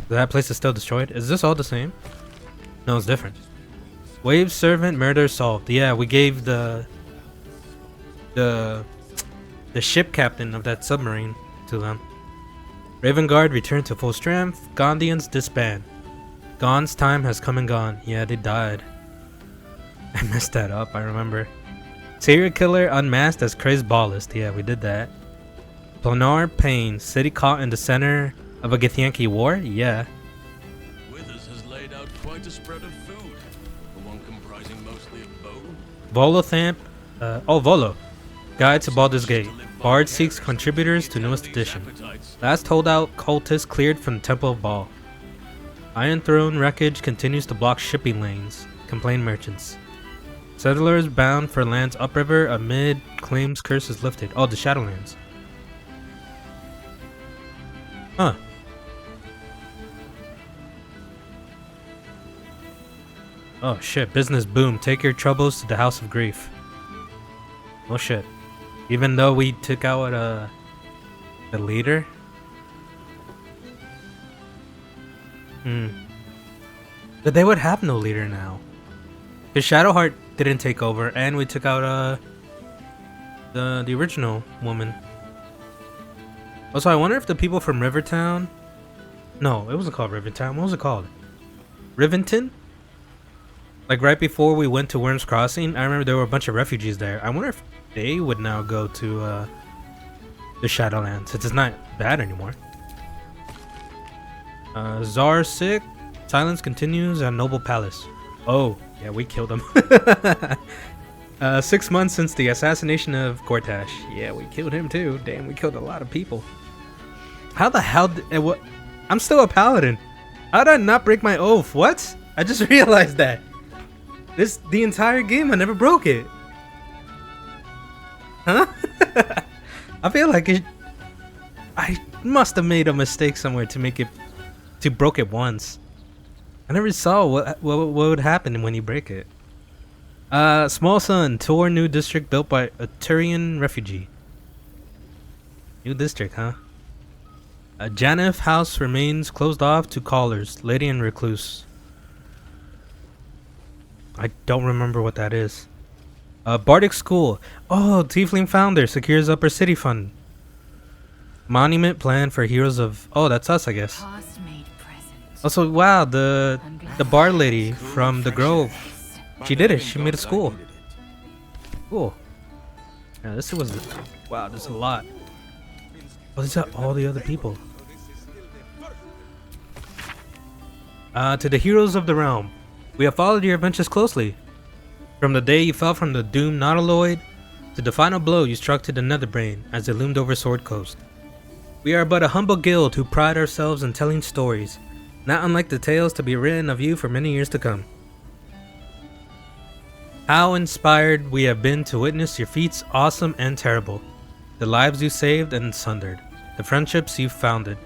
That place is still destroyed. Is this all the same? No, it's different. Wave servant murder solved. Yeah, we gave the ship captain of that submarine to them. Raven Guard returned to full strength. Gondians disband. Gon's time has come and gone. Yeah, they died. I messed that up, I remember. Serial killer unmasked as crazed ballist. Yeah, we did that. Planar Pain. City caught in the center of a 𝐄𝐥𝐸𝐥𝐸 war? Yeah. Withers has laid out quite a spread of food, the one comprising mostly of bone. Volothamp. Volo. Guide to Baldur's Gate. Bard seeks contributors to newest edition. Last holdout cultist cleared from the Temple of Baal. Iron Throne wreckage continues to block shipping lanes. Complain merchants. Settlers bound for lands upriver amid claims curse is lifted. Oh, the Shadowlands. Huh. Oh shit, business boom. Take your troubles to the House of Grief. Oh shit. Even though we took out the leader? But they would have no leader now. Because Shadowheart didn't take over and we took out the original woman. Also, I wonder if the people from Rivertown... No, it wasn't called Rivertown. What was it called? Rivington? Like right before we went to Worm's Crossing, I remember there were a bunch of refugees there. I wonder if they would now go to the Shadowlands, since it's not bad anymore. Czar sick. Silence continues at Noble Palace. Oh, yeah, we killed him. 6 months since the assassination of 𝐄𝐩𝐢𝐥𝐸. Yeah, we killed him too. Damn, we killed a lot of people. How the hell I'm still a paladin. How did I not break my oath? What? I just realized that. The entire game I never broke it. Huh? I feel like I must have made a mistake somewhere to broke it once. I never saw what would happen when you break it. Small Sun, tour new district built by a Turian refugee. New district, huh? Janeth house remains closed off to callers, lady and recluse. I don't remember what that is. Bardic School. Oh, Tiefling founder secures upper city fund. Monument plan for heroes of... Oh, that's us, I guess. Also, wow, the bard lady from the Grove. She did it. She made a school. Cool. Yeah, this was... Wow, there's a lot. Oh, these are all the other people. To the heroes of the realm. We have followed your adventures closely. From the day you fell from the doomed Nautiloid to the final blow you struck to the Netherbrain as it loomed over Sword Coast. We are but a humble guild who pride ourselves in telling stories, not unlike the tales to be written of you for many years to come. How inspired we have been to witness your feats awesome and terrible, the lives you saved and sundered, the friendships you founded.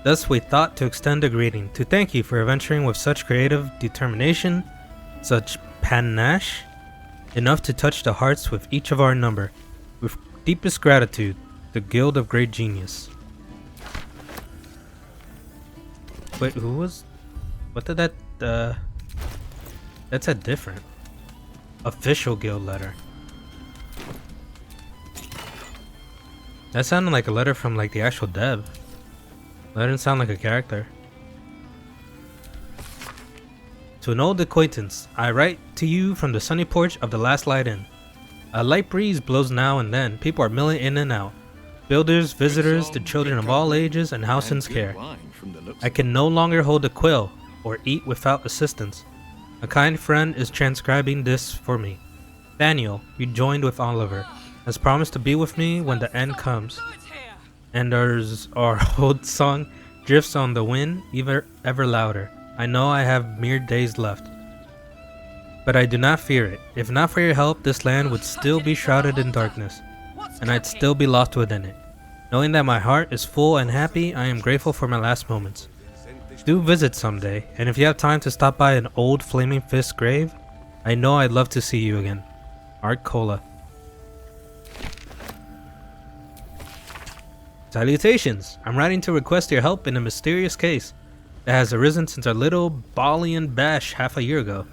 Thus we thought to extend a greeting, to thank you for adventuring with such creative determination, such panache, enough to touch the hearts with each of our number. With deepest gratitude, the Guild of Great Genius. Wait, who was... What did that... That's a different... Official guild letter. That sounded like a letter from like the actual dev. That didn't sound like a character. To an old acquaintance, I write to you from the sunny porch of the Last Light Inn. A light breeze blows now and then. People are milling in and out. Builders, visitors, the children of all ages, and Howson's care. I can no longer hold a quill or eat without assistance. A kind friend is transcribing this for me. Daniel, you joined with Oliver, has promised to be with me when the end comes. And our old song drifts on the wind ever louder. I know I have mere days left, but I do not fear it. If not for your help, this land would still be shrouded in darkness, and I'd still be lost within it. Knowing that my heart is full and happy, I am grateful for my last moments. Do visit someday, and if you have time to stop by an old Flaming Fist grave, I know I'd love to see you again. Art Cola. Salutations! I'm writing to request your help in a mysterious case that has arisen since our little Balian bash half a year ago.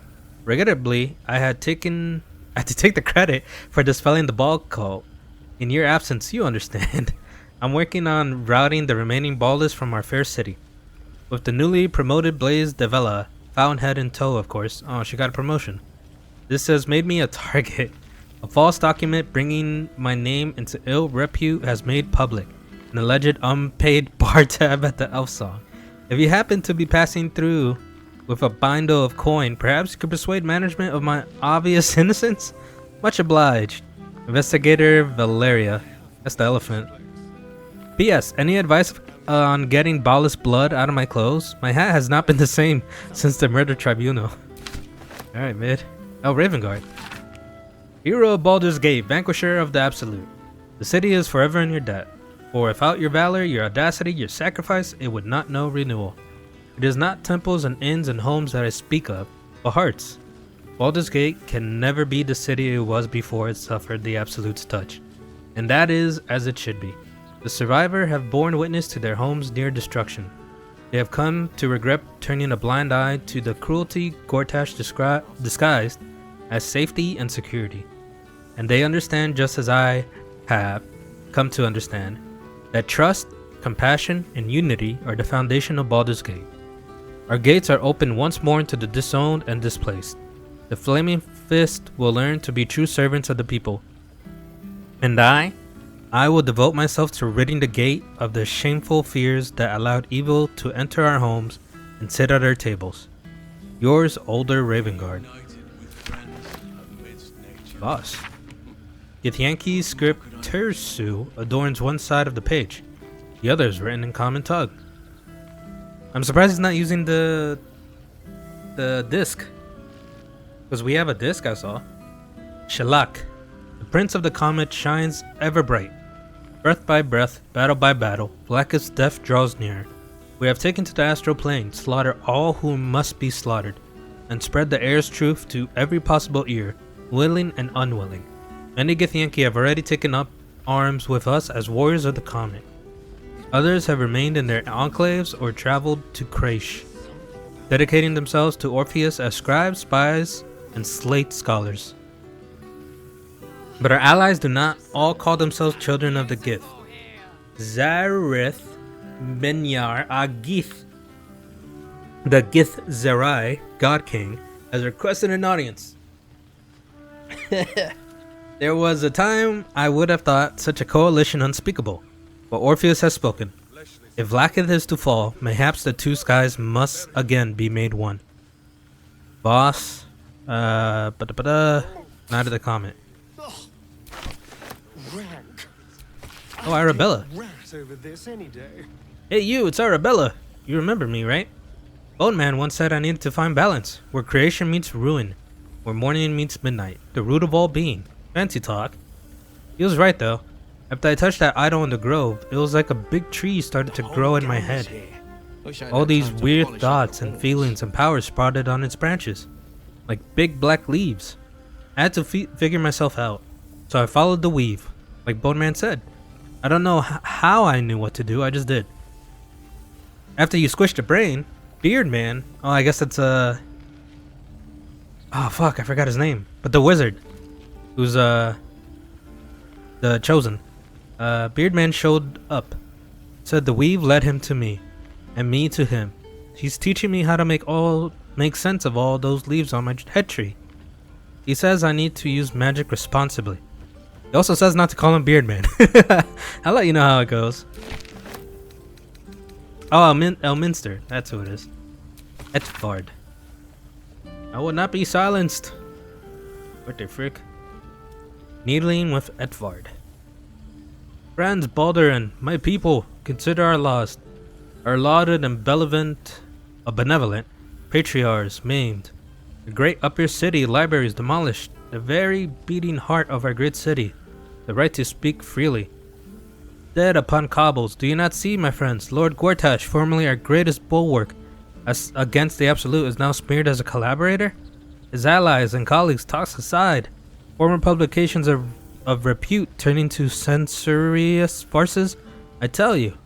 Regrettably, I had to take the credit for dispelling the ball cult. In your absence, you understand. I'm working on routing the remaining ballists from our fair city. With the newly promoted Blaze Devella, Fountainhead in tow, of course. Oh, she got a promotion. This has made me a target. A false document bringing my name into ill repute has made public an alleged unpaid bar tab at the elf song. If you happen to be passing through with a bindle of coin, perhaps you could persuade management of my obvious innocence? Much obliged. Investigator Valeria. That's the elephant. P.S. Any advice on getting ballast blood out of my clothes? My hat has not been the same since the murder tribunal. Alright, mid. Oh, Ravenguard. Hero of Baldur's Gate, vanquisher of the Absolute. The city is forever in your debt. For without your valor, your audacity, your sacrifice, it would not know renewal. It is not temples and inns and homes that I speak of, but hearts. Baldur's Gate can never be the city it was before it suffered the Absolute's touch. And that is as it should be. The survivor have borne witness to their homes near destruction. They have come to regret turning a blind eye to the cruelty 𝐄𝐩𝐢𝐥𝐸 disguised as safety and security. And they understand, just as I have come to understand, that trust, compassion, and unity are the foundation of Baldur's Gate. Our gates are open once more to the disowned and displaced. The Flaming Fist will learn to be true servants of the people. And I will devote myself to ridding the gate of the shameful fears that allowed evil to enter our homes and sit at our tables. Yours, older Ravengard. Boss. 𝐄𝐩𝐢𝐥𝐸𝐿𝐥𝐵𝐿𝐿𝐴 adorns one side of the page. The other is written in Common Tug. I'm surprised he's not using the disc. Because we have a disc I saw. 𝐄𝐩𝐢𝐥𝐸𝐿𝐥𝐵𝐿𝐴. The Prince of the Comet shines ever bright. Breath by breath, battle by battle, blackest death draws near. We have taken to the astral plane, slaughter all who must be slaughtered, and spread the air's truth to every possible ear, willing and unwilling. Many 𝐄𝐩𝐢𝐥𝐸𝐿𝐥𝐵𝐿𝐴 have already taken up arms with us as warriors of the comet. Others have remained in their enclaves or traveled to 𝐄𝐩𝐢𝐥𝐸𝐿𝐴, dedicating themselves to Orpheus as scribes, spies, and slate scholars. But our allies do not all call themselves children of the Gith. Zareth Benyar Agith, the 𝐄𝐩𝐢𝐥𝐸𝐿𝐴, God King, has requested an audience. There was a time I would have thought such a coalition unspeakable, but Orpheus has spoken. If Vlaakith is to fall, mayhaps the two skies must again be made one. Boss, not at the comment. Oh, Arabella. Hey you, it's Arabella. You remember me, right? Bone Man once said I needed to find balance, where creation meets ruin, where morning meets midnight, the root of all being. Fancy talk. He was right though. After I touched that idol in the grove, it was like a big tree started to grow in my head. All these weird thoughts and feelings and powers sprouted on its branches, like big black leaves. I had to figure myself out, so I followed the weave, like Bone Man said. I don't know how I knew what to do, I just did. After you squished the brain, Beard Man, oh I guess that's oh fuck, I forgot his name, but the wizard, who's the chosen. Beard Man showed up, said the weave led him to me, and me to him. He's teaching me how to make sense of all those leaves on my head tree. He says I need to use magic responsibly. He also says not to call him Beard Man. I'll let you know how it goes. Oh, Elminster, that's who it is. Etvard. I will not be silenced. What the frick? Needling with Etvard. Friends, Baldur and my people, consider our lost. Our lauded and benevolent patriarchs maimed. The great upper city libraries demolished. The very beating heart of our great city. The right to speak freely. Dead upon cobbles, do you not see, my friends? Lord Gortash, formerly our greatest bulwark against the Absolute, is now smeared as a collaborator? His allies and colleagues tossed aside. Former publications of repute turning to censorious farces? I tell you.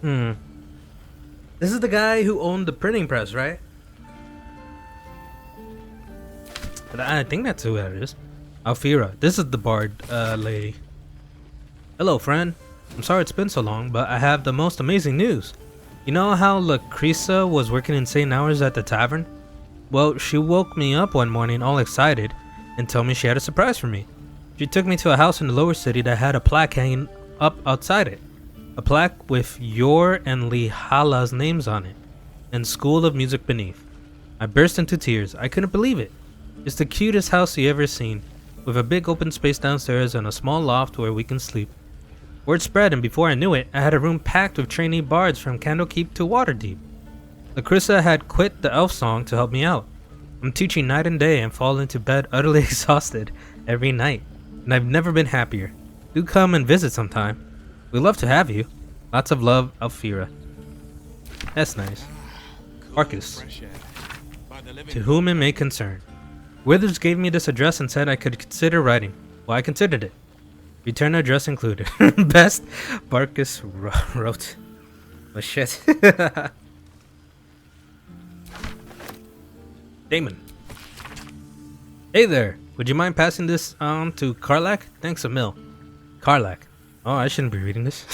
This is the guy who owned the printing press, right? But I think that's who that is. Alfira. This is the bard lady. Hello, friend. I'm sorry it's been so long, but I have the most amazing news. You know how Lucreza was working insane hours at the tavern? Well, she woke me up one morning all excited and told me she had a surprise for me. She took me to a house in the lower city that had a plaque hanging up outside it. A plaque with your and Lihala's names on it, and School of Music beneath. I burst into tears. I couldn't believe it. It's the cutest house you ever seen, with a big open space downstairs and a small loft where we can sleep. Word spread, and before I knew it, I had a room packed with trainee bards from Candlekeep to Waterdeep. Lucreza had quit the elf song to help me out. I'm teaching night and day and fall into bed utterly exhausted every night, and I've never been happier. Do come and visit sometime. We'd love to have you. Lots of love, Alfira. That's nice. Arcus. To whom it may concern. Withers gave me this address and said I could consider writing. Well, I considered it. Return address included. Best, Barkus wrote. Oh shit. Damon. Hey there. Would you mind passing this on to Karlach? Thanks a mil. Karlach. Oh, I shouldn't be reading this.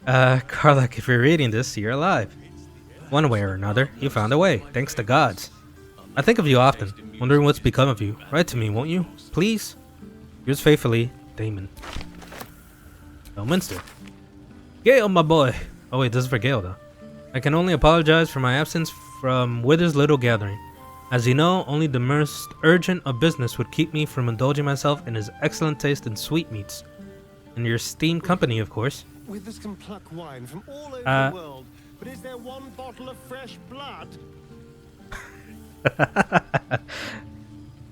Karlach, if you're reading this, you're alive. One way or another, you found a way, thanks to gods. I think of you often, wondering what's become of you. Write to me, won't you? Please? Yours faithfully, Damon. Elminster. Gale, my boy! Oh wait, this is for Gale though. I can only apologize for my absence from Wither's little gathering. As you know, only the most urgent of business would keep me from indulging myself in his excellent taste in sweetmeats. And your esteemed company, of course. Withers can pluck wine from all over the world, but is there one bottle of fresh blood?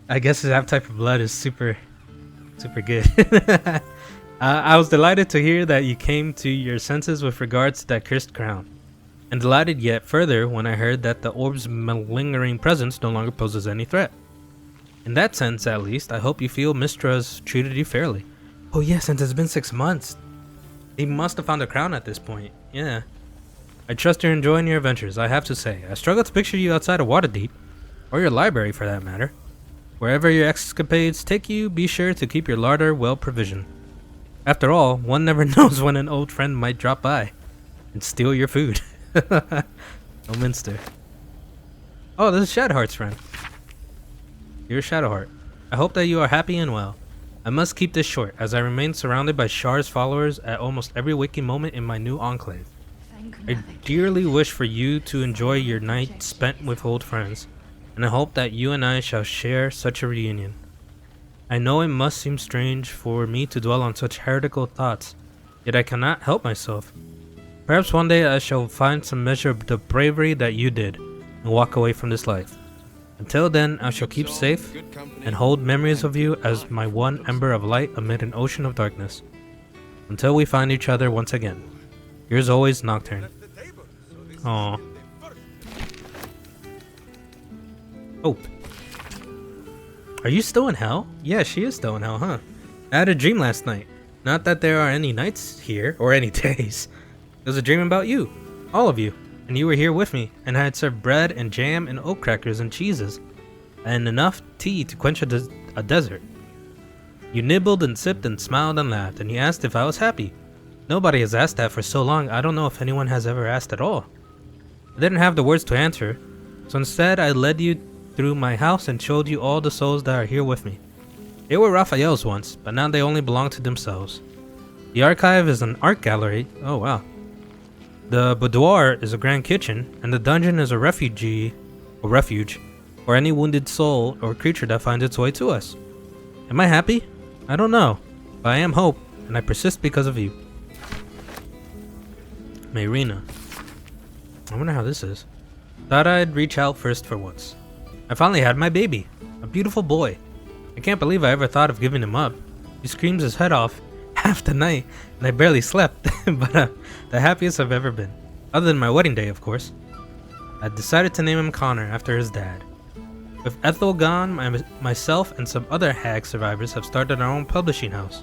I guess his appetite for blood is super good. I was delighted to hear that you came to your senses with regards to that cursed crown. And delighted yet further when I heard that the orb's malingering presence no longer poses any threat. In that sense, at least, I hope you feel Mistra's treated you fairly. Oh yeah, since it's been 6 months. He must have found a crown at this point. Yeah. I trust you're enjoying your adventures, I have to say. I struggle to picture you outside of Waterdeep, or your library for that matter. Wherever your escapades take you, be sure to keep your larder well provisioned. After all, one never knows when an old friend might drop by and steal your food. Elminster. Oh, this is Shadowheart's friend. Dear Shadowheart, I hope that you are happy and well. I must keep this short, as I remain surrounded by Shar's followers at almost every waking moment in my new enclave. I dearly wish for you to enjoy your night spent with old friends, and I hope that you and I shall share such a reunion. I know it must seem strange for me to dwell on such heretical thoughts, yet I cannot help myself. Perhaps one day I shall find some measure of the bravery that you did, and walk away from this life. Until then, I shall keep safe, and hold memories of you as my one ember of light amid an ocean of darkness. Until we find each other once again. Yours always, Nocturne. Aww. Hope. Are you still in hell? Yeah, she is still in hell, huh? I had a dream last night. Not that there are any nights here, or any days. It was a dream about you. All of you. And you were here with me, and I had served bread and jam and oat crackers and cheeses. And enough tea to quench a desert. You nibbled and sipped and smiled and laughed, and you asked if I was happy. Nobody has asked that for so long, I don't know if anyone has ever asked at all. I didn't have the words to answer, so instead I led you through my house and showed you all the souls that are here with me. They were Raphael's once, but now they only belong to themselves. The archive is an art gallery. Oh wow. The boudoir is a grand kitchen, and the dungeon is a refuge for any wounded soul or creature that finds its way to us. Am I happy? I don't know, but I am hope, and I persist because of you. Mayrina. I wonder how this is. Thought I'd reach out first for once. I finally had my baby, a beautiful boy. I can't believe I ever thought of giving him up. He screams his head off half the night, and I barely slept, but the happiest I've ever been. Other than my wedding day, of course. I decided to name him Connor after his dad. With Ethel gone, myself and some other hag survivors have started our own publishing house.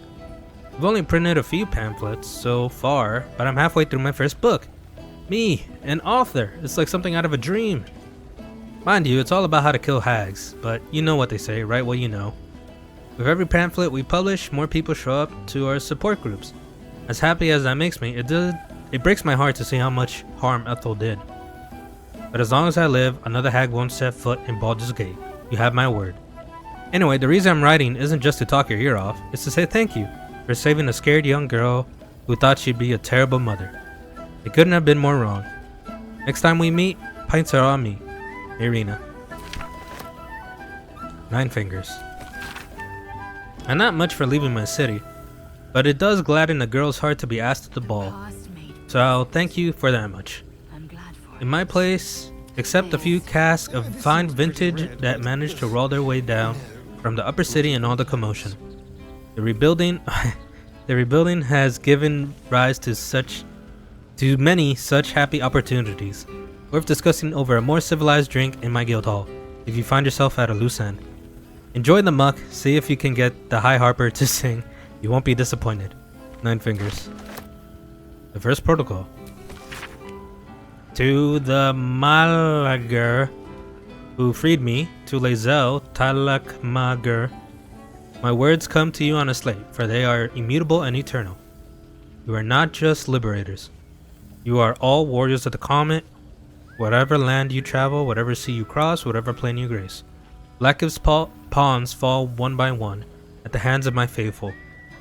We've only printed a few pamphlets so far, but I'm halfway through my first book. Me, an author. It's like something out of a dream. Mind you, it's all about how to kill hags, but you know what they say, write what you know. With every pamphlet we publish, more people show up to our support groups. As happy as that makes me, it breaks my heart to see how much harm Ethel did. But as long as I live, another hag won't set foot in Baldur's Gate. You have my word. Anyway, the reason I'm writing isn't just to talk your ear off, it's to say thank you for saving a scared young girl who thought she'd be a terrible mother. It couldn't have been more wrong. Next time we meet, pints are on me. Mayrina. 9 fingers. I'm not much for leaving my city, but it does gladden a girl's heart to be asked to the ball. So I'll thank you for that much. In my place, except a few casks of fine vintage that managed to roll their way down from the upper city in all the commotion. The rebuilding has given rise to many such happy opportunities, worth discussing over a more civilized drink in my guild hall, if you find yourself at a loose end. Enjoy the muck, see if you can get the high harper to sing. You won't be disappointed. 9 fingers. The first protocol. To the Malager who freed me, to Lae'zel Talakmager. My words come to you on a slate, for they are immutable and eternal. You are not just liberators. You are all warriors of the comet, Whatever land you travel, whatever sea you cross, whatever plane you grace. Blackgift's pawns fall one by one at the hands of my faithful.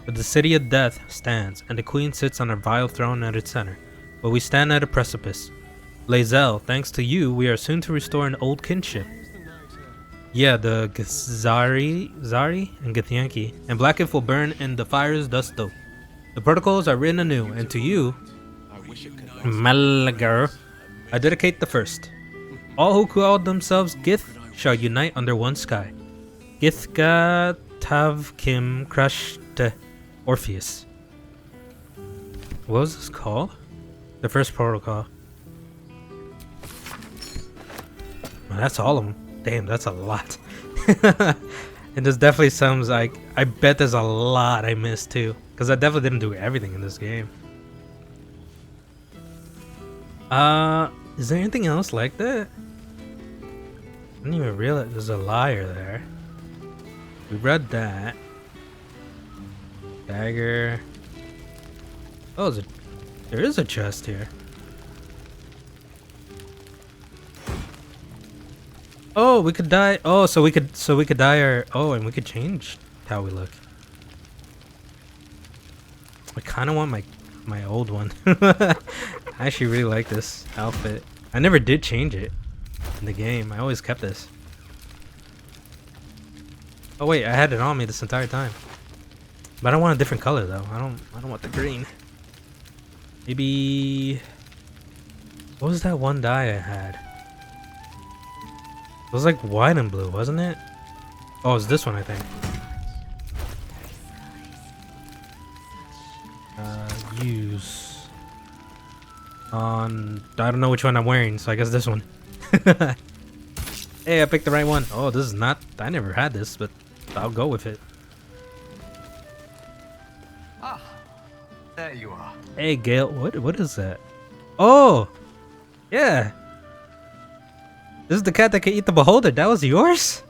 But the city of death stands, and the queen sits on her vile throne at its center. But we stand at a precipice. 𝐄𝐩𝐢𝐥𝐨𝐿, thanks to you, we are soon to restore an old kinship. Yeah, the 𝐄𝐩𝐢𝐥𝐨𝐿 and 𝐿𝐥𝐸𝐥, and Blackgift will burn in the fire's dust though. The protocols are written anew, and to you, Malagr, I dedicate the first. All who call themselves 𝐄𝐩𝐥𝐻 shall unite under one sky. 𝐄𝐩𝐥𝐻𝐸𝐥 Orpheus. What was this called? The first protocol. Well, that's all of them. Damn, that's a lot. And this definitely sounds like, I bet there's a lot I missed too, because I definitely didn't do everything in this game. Is there anything else like that? I didn't even realize there's a liar there. We read that. Dagger. Oh, there is a chest here. Oh, we could dye. Oh, so we could dye our. Oh, and we could change how we look. I kind of want my old one. I actually really like this outfit. I never did change it in the game. I always kept this. Oh wait, I had it on me this entire time. But I don't want a different color though. I don't want the green. Maybe. What was that one dye I had? It was like white and blue, wasn't it? Oh, it's this one, I think. Use on. I don't know which one I'm wearing, so I guess this one. Hey, I picked the right one. Oh, this is not. I never had this, but I'll go with it. Ah, there you are. Hey, Gale. What is that? Oh, yeah. This is the cat that can eat the beholder. That was yours?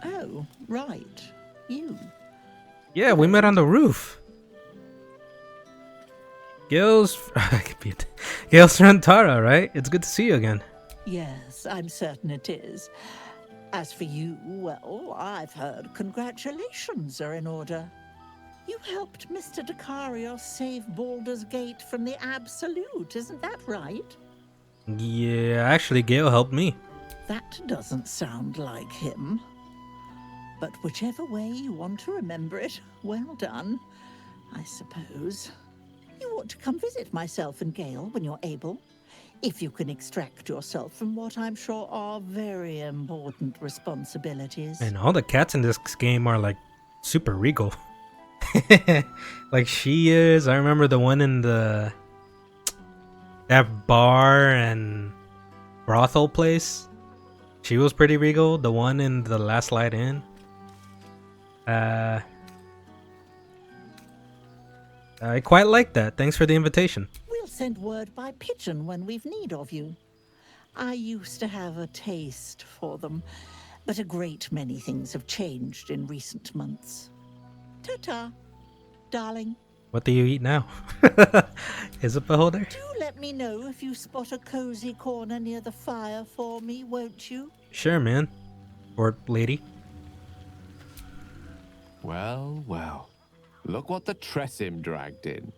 Oh, right. You. Yeah, we met on the roof. Gale's friend Tara, right? It's good to see you again. Yes, I'm certain it is. As for you, well, I've heard congratulations are in order. You helped Mr. Dekarios save Baldur's Gate from the Absolute, isn't that right? Yeah, actually, Gale helped me. That doesn't sound like him. But whichever way you want to remember it, well done, I suppose. You ought to come visit myself and Gale when you're able, if you can extract yourself from what I'm sure are very important responsibilities. And all the cats in this game are like super regal. Like she is. I remember the one in that bar and brothel place. She was pretty regal. The one in the Last Light Inn. I quite like that. Thanks for the invitation. We'll send word by pigeon when we've need of you. I used to have a taste for them, but a great many things have changed in recent months. Ta-ta, darling. What do you eat now? Is it beholder? Do let me know if you spot a cozy corner near the fire for me, won't you? Sure, man. Or lady. Well, well. Look what the Tressim dragged in.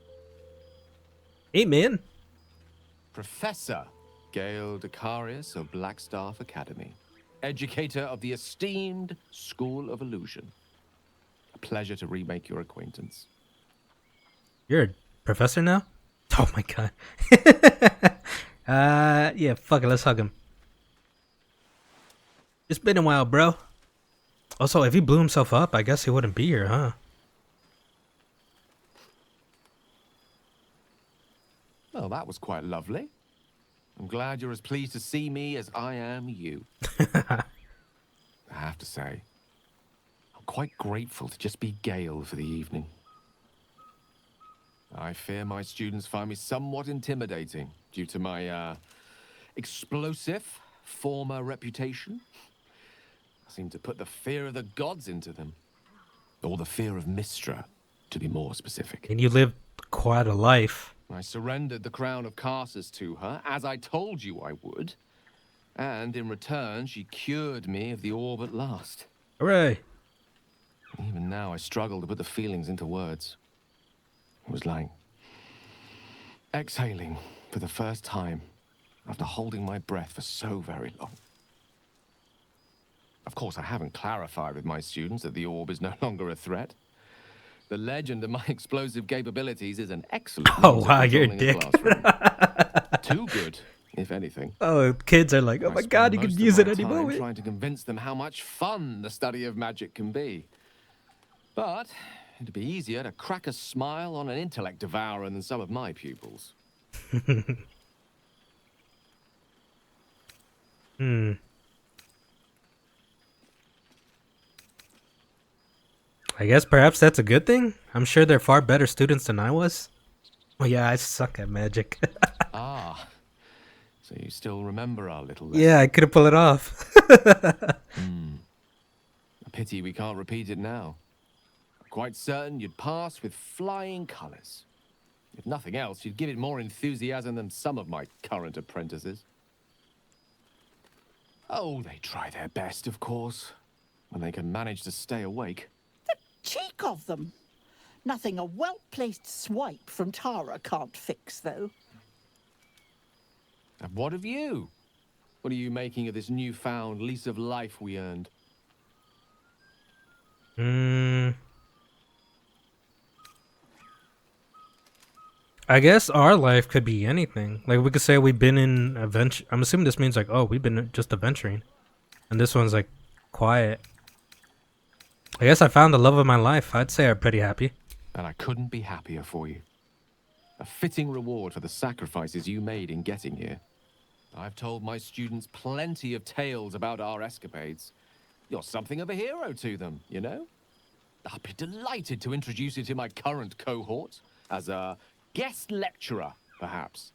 Hey, man. Professor Gale Dekarios of Blackstaff Academy. Educator of the esteemed School of Illusion. A pleasure to remake your acquaintance. You're a professor now? Oh my god. Yeah, fuck it, let's hug him. It's been a while, bro. Also, if he blew himself up, I guess he wouldn't be here, huh? Well, that was quite lovely. I'm glad you're as pleased to see me as I am you. I have to say, I'm quite grateful to just be Gale for the evening. I fear my students find me somewhat intimidating due to my, explosive former reputation. I seem to put the fear of the gods into them. Or the fear of Mystra, to be more specific. And you lived quite a life. I surrendered the crown of Carsus to her, as I told you I would. And in return, she cured me of the orb at last. Hooray! Even now, I struggle to put the feelings into words. It was like exhaling for the first time after holding my breath for so very long. Of course, I haven't clarified with my students that the orb is no longer a threat. The legend of my explosive capabilities is an excellent. Oh wow, you're a dick. Too good, if anything. Oh, kids are like, oh my god, you can use it any moment. Trying to convince them how much fun the study of magic can be. But it'd be easier to crack a smile on an intellect devourer than some of my pupils. I guess perhaps that's a good thing. I'm sure they're far better students than I was. Oh yeah, I suck at magic. Ah, so you still remember our little lesson? Yeah, I couldn't pull it off. A pity we can't repeat it now. I'm quite certain you'd pass with flying colours. If nothing else, you'd give it more enthusiasm than some of my current apprentices. Oh, they try their best, of course, when they can manage to stay awake. Cheek of them. Nothing a well-placed swipe from Tara can't fix, though. And what of you? What are you making of this newfound lease of life we earned? I guess our life could be anything. Like, we could say we've been in adventure. I'm assuming this means like, oh, we've been just adventuring. And this one's like quiet. I guess I found the love of my life. I'd say I'm pretty happy. And I couldn't be happier for you. A fitting reward for the sacrifices you made in getting here. I've told my students plenty of tales about our escapades. You're something of a hero to them, you know? I'll be delighted to introduce you to my current cohort as a guest lecturer, perhaps.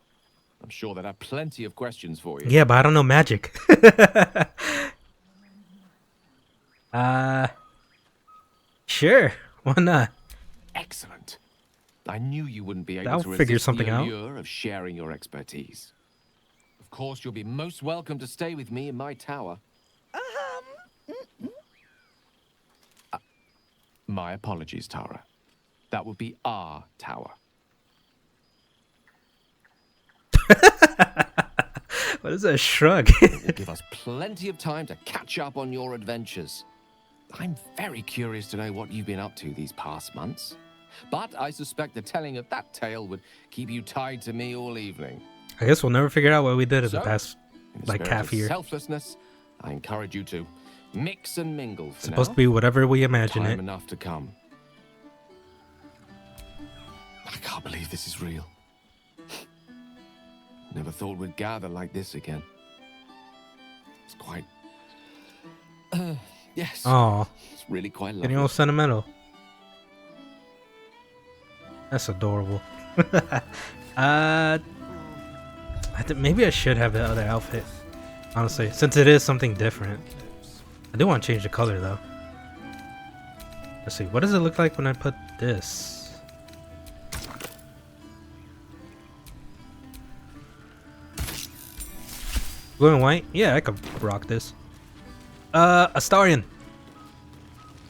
I'm sure they'd have plenty of questions for you. Yeah, but I don't know magic. Sure. Why not? Excellent. I knew you wouldn't be able I'll to figure resist something the out. allure of sharing your expertise. Of course, you'll be most welcome to stay with me in my tower. My apologies, Tara. That would be our tower. What is that shrug? It will give us plenty of time to catch up on your adventures. I'm very curious to know what you've been up to these past months. But I suspect the telling of that tale would keep you tied to me all evening. I guess we'll never figure out what we did in So, the past, in the like, spirit half of year. Selflessness, I encourage you to mix and mingle for Supposed now. to be whatever we imagine Time it. enough to come. I can't believe this is real. Never thought we'd gather like this again. It's quite... yes. Aw. It's really quite lovely. Getting all sentimental. That's adorable. Maybe I should have the other outfit. Honestly, since it is something different. I do want to change the color though. Let's see. What does it look like when I put this? Blue and white? Yeah, I could rock this. Astarion.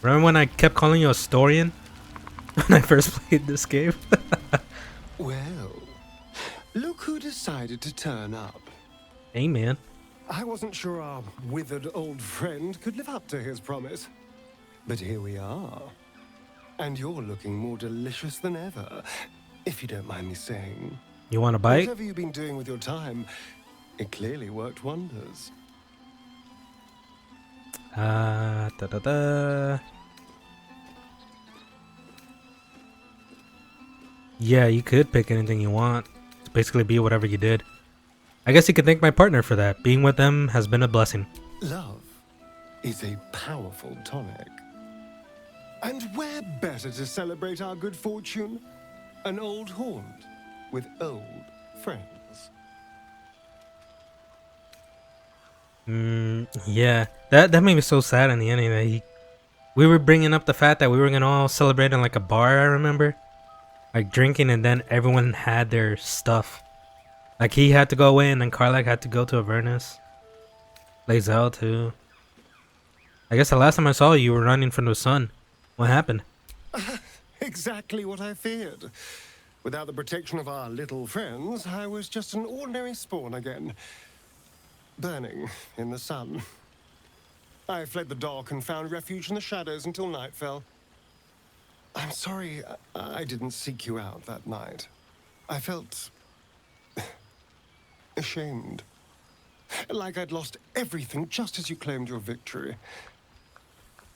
Remember when I kept calling you Astarion? When I first played this game? Well, look who decided to turn up. Hey, man. I wasn't sure our withered old friend could live up to his promise. But here we are. And you're looking more delicious than ever, if you don't mind me saying. You want a bite? Whatever you've been doing with your time, it clearly worked wonders. Yeah, you could pick anything you want. It's basically be whatever you did. I guess you could thank my partner for that. Being with them has been a blessing. Love is a powerful tonic. And where better to celebrate our good fortune? An old haunt with old friends. Yeah. That made me so sad in the ending that we were bringing up the fact that we were gonna all celebrate in like a bar, I remember. like drinking, and then everyone had their stuff. Like he had to go away, and then 𝐄𝐩𝐥𝐸 had to go to Avernus. 𝐿ae'zel too. I guess the last time I saw you, you were running from the sun. What happened? Exactly what I feared. Without the protection of our little friends, I was just an ordinary spawn again. Burning in the sun. I fled the dock and found refuge in the shadows until night fell. I'm sorry I didn't seek you out that night. I felt ashamed. Like I'd lost everything just as you claimed your victory.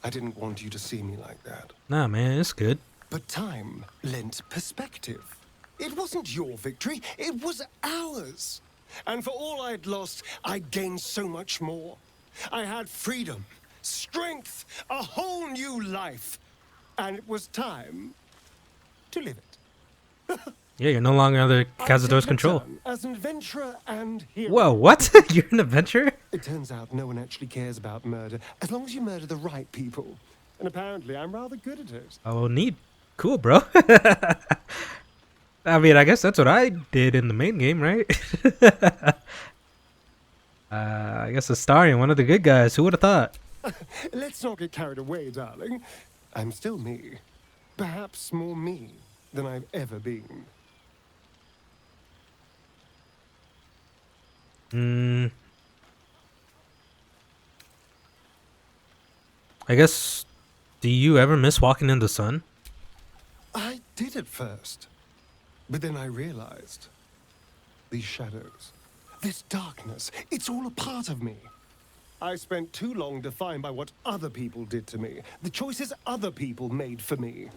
I didn't want you to see me like that. Nah, man, it's good. But time lent perspective. It wasn't your victory, it was ours. And for all I'd lost, I'd gained so much more. I had freedom, strength, a whole new life. And it was time to live it. Yeah, you're no longer under 𝐄𝐻𝐿's control. As an adventurer and hero. Whoa, what? You're an adventurer? It turns out no one actually cares about murder, as long as you murder the right people. And apparently I'm rather good at it. Oh, neat. Cool, bro. I mean, I guess that's what I did in the main game, right? I guess Astarion, one of the good guys. Who would have thought? Let's not get carried away, darling. I'm still me. Perhaps more me than I've ever been. I guess, do you ever miss walking in the sun? I did at first. But then I realized these shadows, this darkness, it's all a part of me. I spent too long defined by what other people did to me, the choices other people made for me.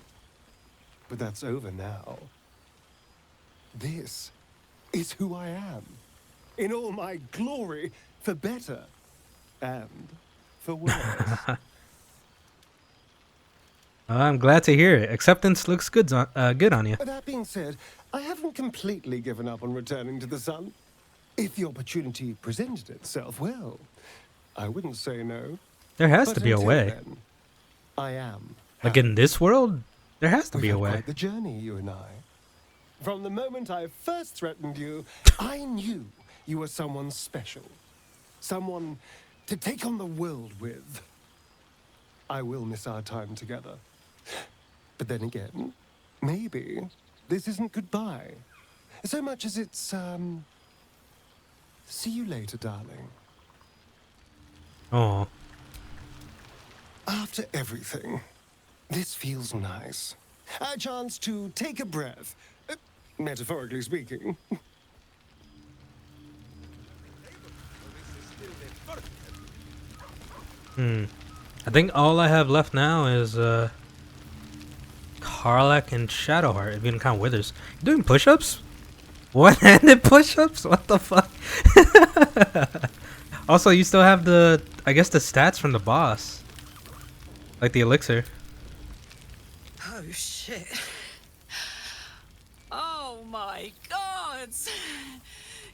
But that's over now. This is who I am. In all my glory, for better and for worse. I'm glad to hear it. Acceptance looks good on you. That being said, I haven't completely given up on returning to the sun. If the opportunity presented itself, well, I wouldn't say no. There has But to be a until way. then, I am. Like in this world, there has to be a We've had way. quite the journey, you and I. From the moment I first threatened you, I knew you were someone special. Someone to take on the world with. I will miss our time together. But then again, maybe this isn't goodbye. So much as it's, see you later, darling. Oh. After everything, this feels nice. A chance to take a breath, metaphorically speaking. I think all I have left now is 𝐄𝐻𝐿 and Shadowheart, if you can count Withers. You doing push-ups? One-handed push-ups? What the fuck? Also, you still have the, I guess, the stats from the boss. Like the elixir. Oh shit. Oh my god!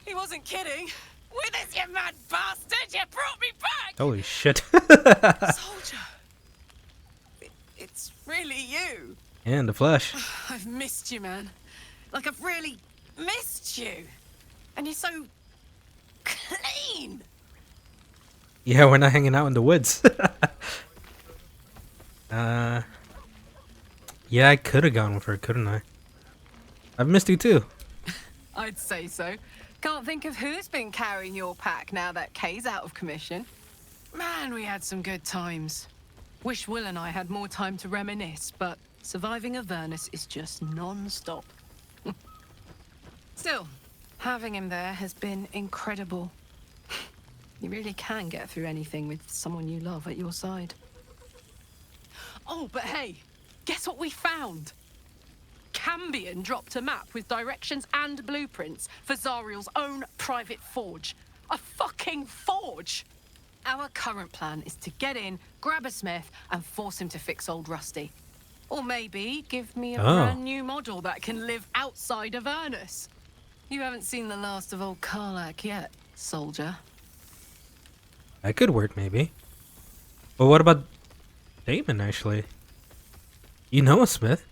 He wasn't kidding. Withers, you mad bastard! You brought me back! Holy shit. Soldier! It's really you. And the flesh. I've missed you, man. Like, I've really missed you. And you're so clean. Yeah, we're not hanging out in the woods. Yeah, I could have gone with her, couldn't I? I've missed you too. I'd say so. Can't think of who's been carrying your pack now that 𝐄𝐻𝐿's out of commission. Man, we had some good times. Wish Will and I had more time to reminisce, but surviving Avernus is just non-stop. Still, having him there has been incredible. You really can get through anything with someone you love at your side. Oh, but hey, guess what we found? Cambion dropped a map with directions and blueprints for Zariel's own private forge. A fucking forge! Our current plan is to get in, grab a smith, and force him to fix old Rusty. Or maybe give me a brand new model that can live outside of Avernus. You haven't seen the last of old 𝐄𝐻𝐿 yet, soldier. That could work, maybe. But what about Damon, actually? You know a smith.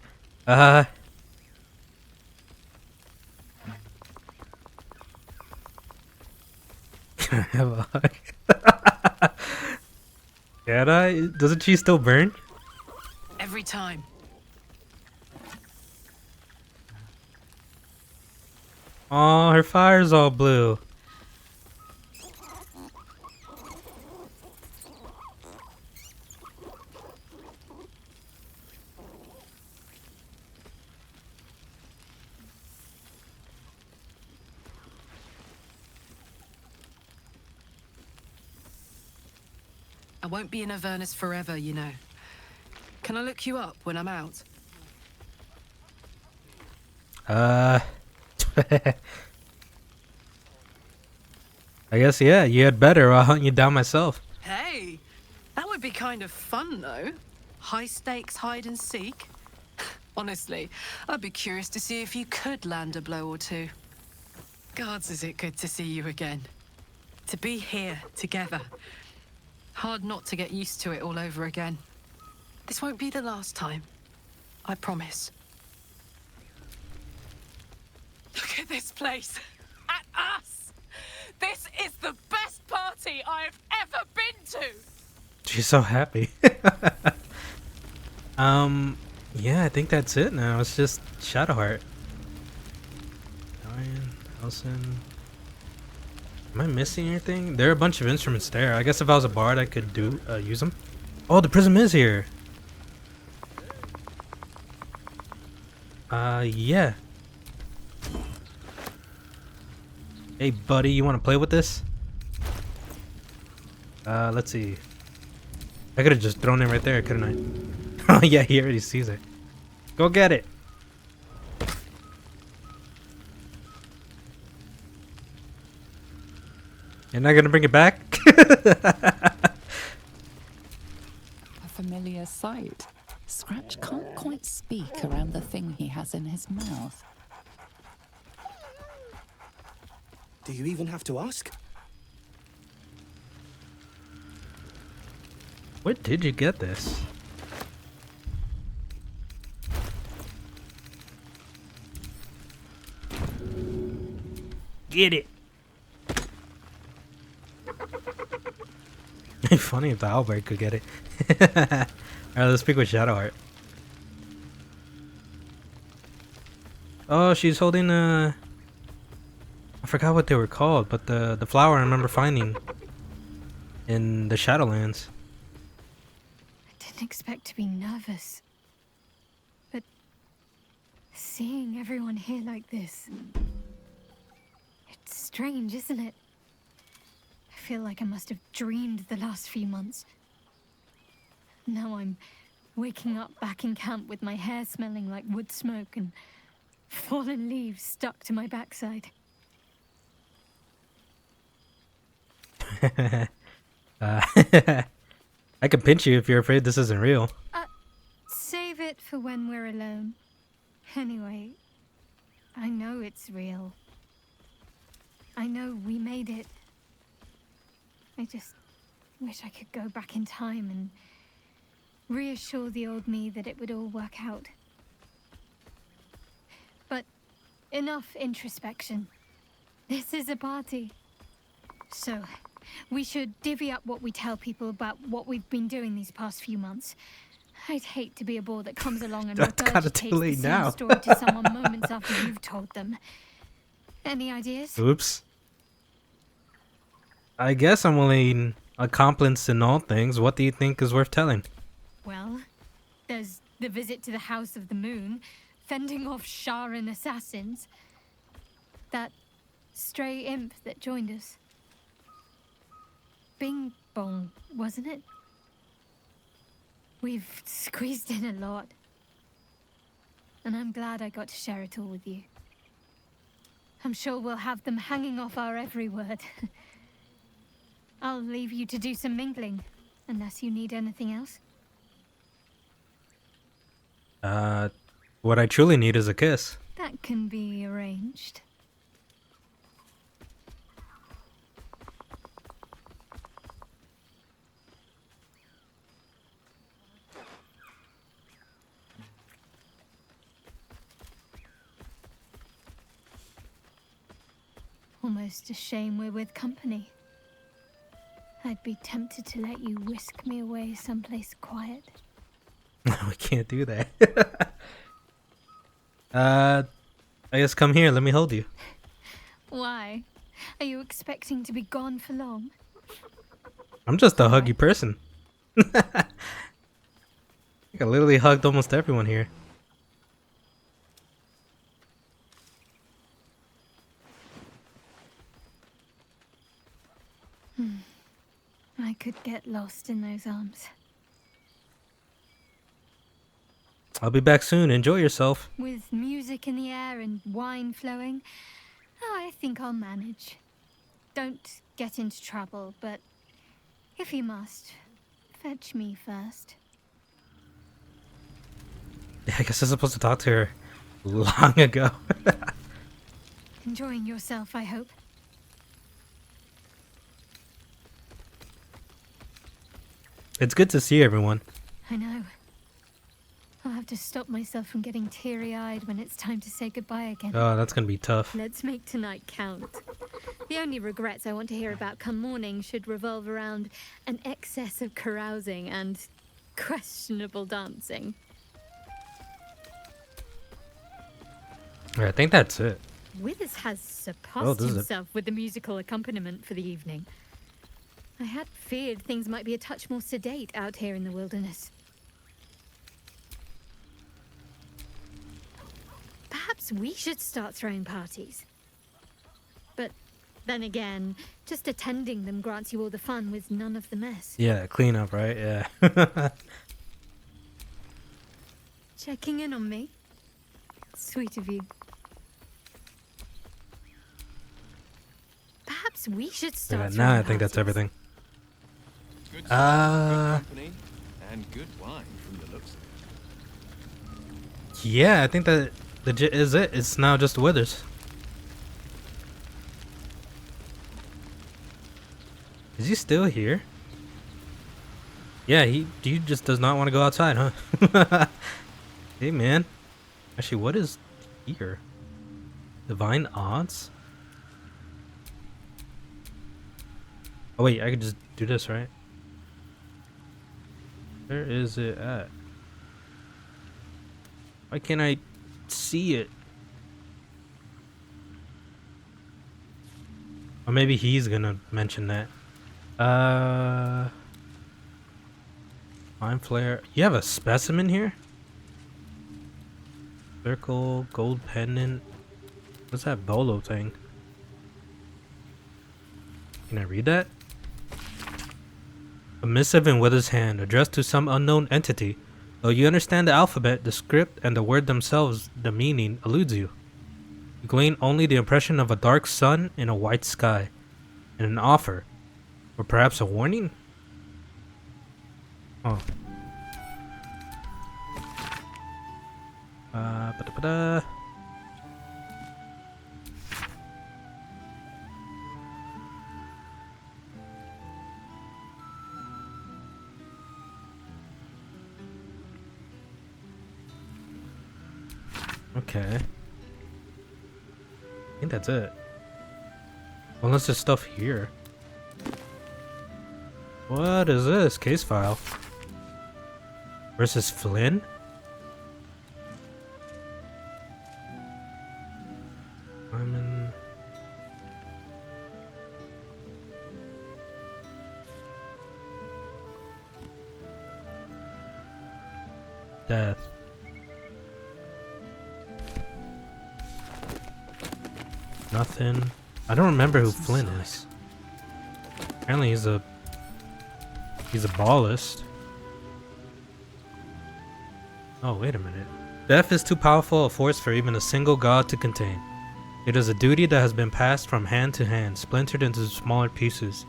Can I have a hug? Can I? Doesn't she still burn? Every time. Oh, her fire's all blue. I won't be in Avernus forever, you know. Can I look you up when I'm out? I guess, yeah, you had better. I'll hunt you down myself. Hey, that would be kind of fun, though. High stakes hide and seek. Honestly, I'd be curious to see if you could land a blow or two. Gods, is it good to see you again. To be here, together. Hard not to get used to it all over again. This won't be the last time. I promise. Look at this place. At us! This is the best party I've ever been to! She's so happy. Yeah, I think that's it now. It's just Shadowheart. Ryan, Elson. Am I missing anything? There are a bunch of instruments there. I guess if I was a bard, I could use them. Oh, the prism is here. Yeah. Hey, buddy, you want to play with this? Let's see. I could have just thrown it right there, couldn't I? Oh, yeah, he already sees it. Go get it. You're not gonna bring it back? A familiar sight. Scratch can't quite speak around the thing he has in his mouth. Do you even have to ask? Where did you get this? Get it. Funny if the Albert could get it. Alright, let's speak with Shadowheart. Oh, she's holding a... I forgot what they were called, but the flower I remember finding in the Shadowlands. I didn't expect to be nervous. But seeing everyone here like this... It's strange, isn't it? I feel like I must have dreamed the last few months. Now I'm waking up back in camp with my hair smelling like wood smoke and fallen leaves stuck to my backside. I can pinch you if you're afraid this isn't real. Save it for when we're alone. Anyway, I know it's real. I know we made it. I just wish I could go back in time and reassure the old me that it would all work out. But enough introspection. This is a party. So, we should divvy up what we tell people about what we've been doing these past few months. I'd hate to be a bore that comes along and That's kinda regurgitates too the late same now. story to someone moments after you've told them. Any ideas? Oops. I guess I'm willing accomplice in all things. What do you think is worth telling? Well, there's the visit to the House of the Moon, fending off Sharan assassins. That stray imp that joined us. Bing Bong, wasn't it? We've squeezed in a lot. And I'm glad I got to share it all with you. I'm sure we'll have them hanging off our every word. I'll leave you to do some mingling, unless you need anything else. What I truly need is a kiss. That can be arranged. Almost a shame we're with company. I'd be tempted to let you whisk me away someplace quiet. We can't do that. I guess come here, let me hold you. Why? Are you expecting to be gone for long? I'm just a huggy person. I literally hugged almost everyone here. I could get lost in those arms. I'll be back soon. Enjoy yourself. With music in the air and wine flowing, I think I'll manage. Don't get into trouble, but if you must, fetch me first. Yeah, I guess I'm supposed to talk to her long ago. Enjoying yourself, I hope. It's good to see everyone. I know. I'll have to stop myself from getting teary-eyed when it's time to say goodbye again. Oh, that's gonna be tough. Let's make tonight count. The only regrets I want to hear about come morning should revolve around an excess of carousing and questionable dancing. I think that's it. Withers has surpassed this is himself with the musical accompaniment for the evening. I had feared things might be a touch more sedate out here in the wilderness. Perhaps we should start throwing parties. But then again, just attending them grants you all the fun with none of the mess. Yeah, clean up, right? Yeah. Checking in on me? Sweet of you. Perhaps we should start. Now I think that's everything. Good company and good wine from the looks of it. Yeah, I think that legit is it. It's now just Withers. Is he still here? Yeah, he just does not want to go outside, huh? Hey, man. Actually, what is here? Divine odds? Oh wait, I could just do this, right? Where is it at? Why can't I see it? Or maybe he's gonna mention that. Mind flare. You have a specimen here? Circle, gold pendant. What's that bolo thing? Can I read that? A missive in Withers' hand, addressed to some unknown entity. Though you understand the alphabet, the script, and the word themselves, the meaning eludes you. You glean only the impression of a dark sun in a white sky, and an offer, or perhaps a warning? Oh. Ba-da-ba-da. Okay. I think that's it. Unless there's stuff here. What is this? Case file. Versus Flynn? I'm in... Death. Nothing. I don't remember who Flynn is. Apparently he's a ballist. Oh, wait a minute. Death is too powerful a force for even a single god to contain. It is a duty that has been passed from hand to hand, splintered into smaller pieces.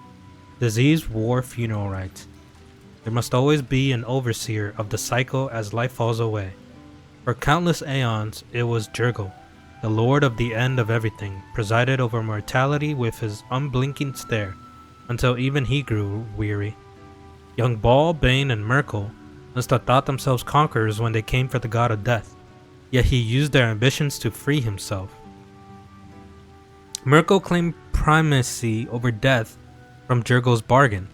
Disease, war, funeral rites. There must always be an overseer of the cycle as life falls away. For countless aeons, it was 𝐄𝐩𝐢𝐥𝐸, the lord of the end of everything, presided over mortality with his unblinking stare, until even he grew weary. Young Ball, Bane, and 𝐿 must have thought themselves conquerors when they came for the god of death, yet he used their ambitions to free himself. 𝐿 claimed primacy over death from 𝐄𝐩𝐢𝐥𝐸's bargain,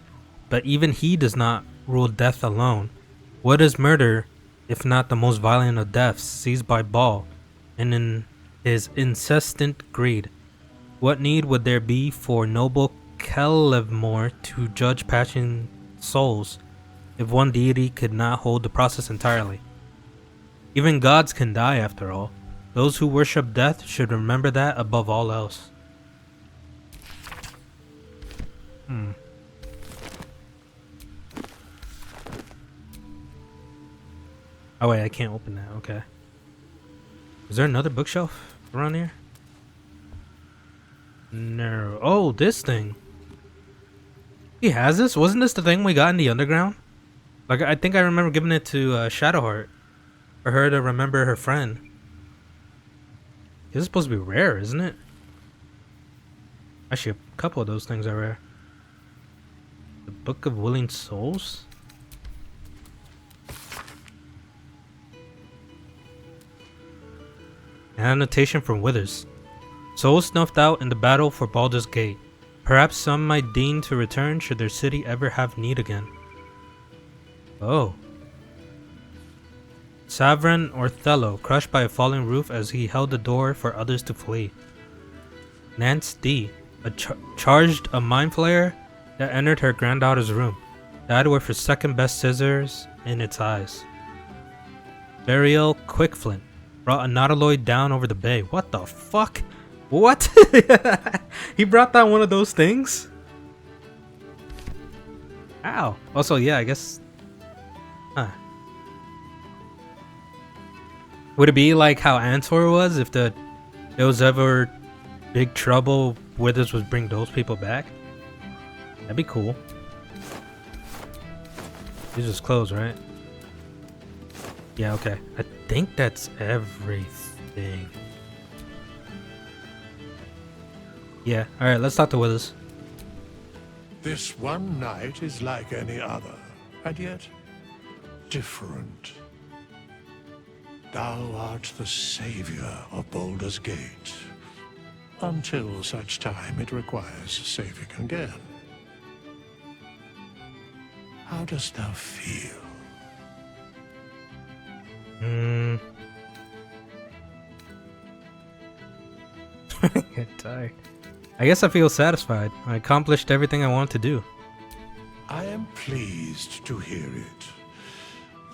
but even he does not rule death alone. What is murder if not the most violent of deaths, seized by Baal, and in his incessant greed? What need would there be for noble 𝐄𝐩𝐢𝐥𝐸 to judge passion souls if one deity could not hold the process entirely? Even gods can die after all. Those who worship death should remember that above all else. Oh wait, I can't open that. Okay. Is there another bookshelf around here? No. Oh, this thing. He has this? Wasn't this the thing we got in the underground? Like, I think I remember giving it to Shadowheart for her to remember her friend. This is supposed to be rare, isn't it? Actually, a couple of those things are rare. The Book of Willing Souls? An annotation from Withers. Souls snuffed out in the battle for Baldur's Gate. Perhaps some might deign to return should their city ever have need again. Oh. Savran Orthello, crushed by a falling roof as he held the door for others to flee. Nance D, charged a mind flayer that entered her granddaughter's room. Died with her second best scissors in its eyes. Burial Quickflint brought a nautiloid down over the bay. What the fuck? What? He brought down one of those things? Ow. Also, yeah, I guess. Huh. Would it be like how Antor was if there was ever big trouble? Withers would bring those people back? That'd be cool. These are closed, right? Yeah, okay. I think that's everything. Yeah, alright, let's talk to Withers. This one night is like any other, and yet different. Thou art the savior of Baldur's Gate, until such time it requires saving again. How dost thou feel? I get tired. I guess I feel satisfied. I accomplished everything I wanted to do. I am pleased to hear it.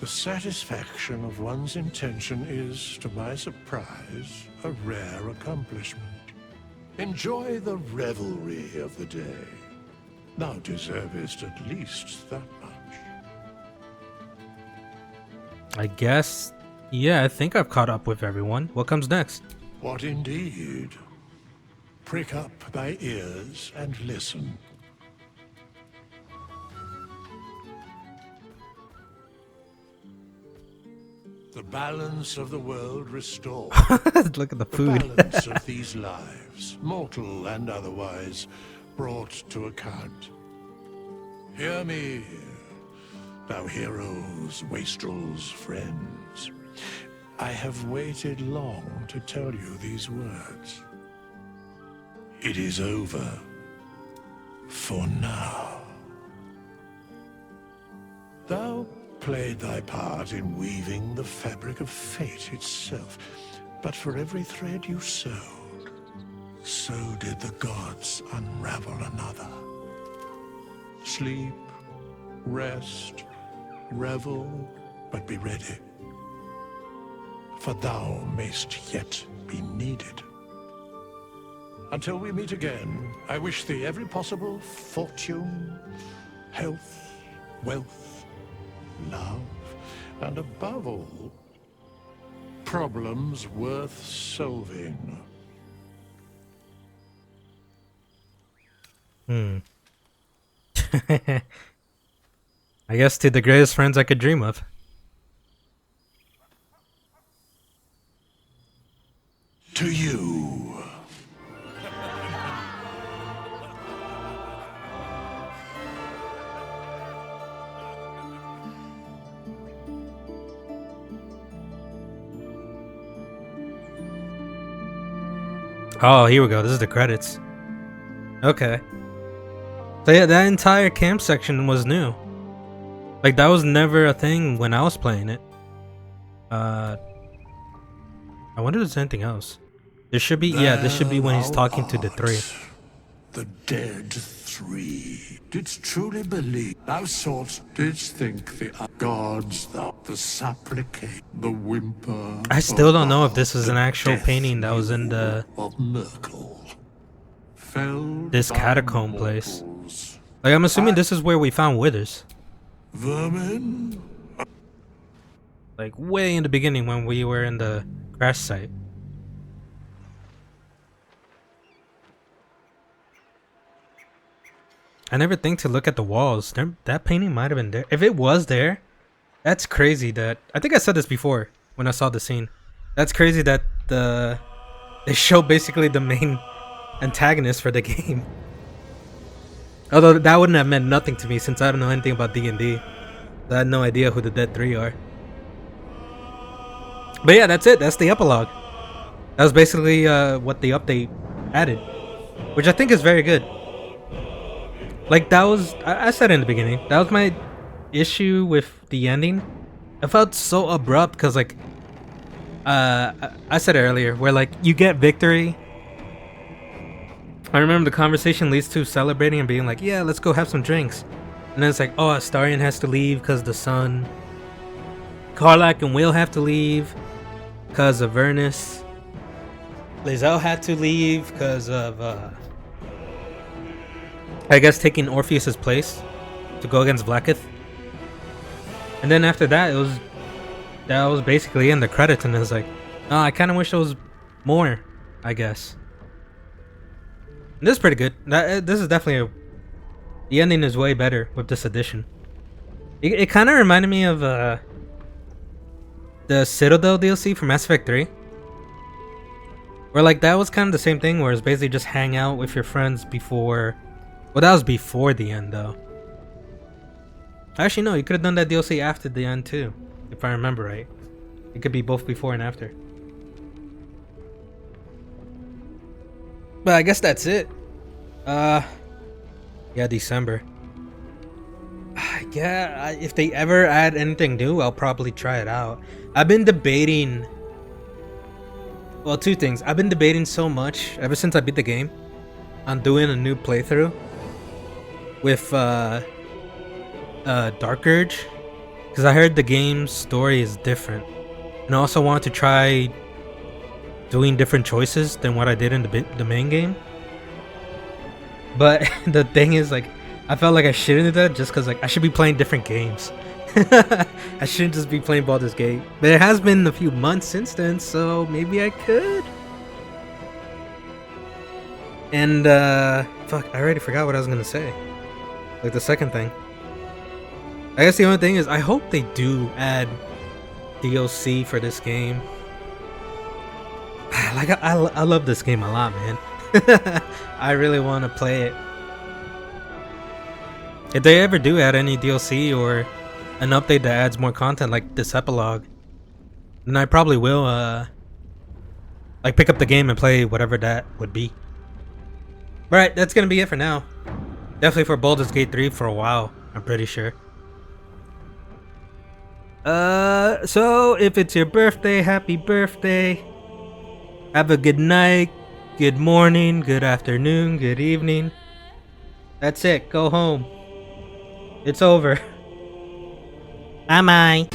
The satisfaction of one's intention is, to my surprise, a rare accomplishment. Enjoy the revelry of the day. Thou deservest at least that much. I guess, yeah, I think I've caught up with everyone. What comes next? What indeed? Prick up thy ears and listen. The balance of the world restored. Look at the food. The balance of these lives, mortal and otherwise, brought to account. Hear me, thou heroes, wastrels, friends. I have waited long to tell you these words. It is over. For now. Thou played thy part in weaving the fabric of fate itself, but for every thread you sewed, so did the gods unravel another. Sleep, rest, revel, but be ready. For thou mayst yet be needed. Until we meet again, I wish thee every possible fortune, health, wealth, love, and above all, problems worth solving. I guess to the greatest friends I could dream of. To you. Oh, here we go. This is the credits. Okay. So yeah, that entire camp section was new. Like that was never a thing when I was playing it. I wonder if there's anything else. There should be, yeah, this should be when he's talking to the three. The dead three. Didst truly believe thou sort didst think the gods, the supplicate, the whimper. I still don't know if this is an actual painting that was in the this catacomb place. Like I'm assuming this is where we found withers. Vermin? Like way in the beginning when we were in the crash site. I never think to look at the walls. That painting might have been there. If it was there, that's crazy that... I think I said this before when I saw the scene. That's crazy that they show basically the main antagonist for the game. Although that wouldn't have meant nothing to me since I don't know anything about D&D. I had no idea who the Dead 3 are. But yeah, that's it. That's the epilogue. That was basically what the update added. Which I think is very good. Like that was, I said in the beginning, that was my issue with the ending. It felt so abrupt because like, I said it earlier, where like you get victory. I remember the conversation leads to celebrating and being like, yeah, let's go have some drinks. And then it's like, oh, Astarion has to leave because the sun. Karlach and Will have to leave because of Vernus. Lizelle had to leave because of, I guess, taking Orpheus's place to go against Vlaakith. And then after that, that was basically in the credits, and it was like, oh, I kind of wish there was more, I guess. And this is pretty good. This is definitely the ending is way better with this edition. It kind of reminded me of the Citadel DLC for Mass Effect 3. Where like that was kind of the same thing, where it's basically just hang out with your friends before. Well, that was before the end, though. Actually, no, you could have done that DLC after the end, too. If I remember right. It could be both before and after. But I guess that's it. Yeah, December. Yeah, if they ever add anything new, I'll probably try it out. I've been debating... Well, two things. I've been debating so much, ever since I beat the game, on doing a new playthrough with Dark Urge, because I heard the game's story is different, and I also wanted to try doing different choices than what I did in the main game. But the thing is, like, I felt like I shouldn't do that just because, like, I should be playing different games. I shouldn't just be playing Baldur's Gate. But it has been a few months since then, so maybe I could. And fuck, I already forgot what I was gonna say. Like the second thing. I guess the only thing is I hope they do add DLC for this game. Like I love this game a lot, man. I really want to play it. If they ever do add any DLC or an update that adds more content like this epilogue, then I probably will like pick up the game and play whatever that would be. Alright, that's gonna be it for now. Definitely for Baldur's Gate 3 for a while, I'm pretty sure. So if it's your birthday, happy birthday. Have a good night, good morning, good afternoon, good evening. That's it, go home. It's over. Bye-bye.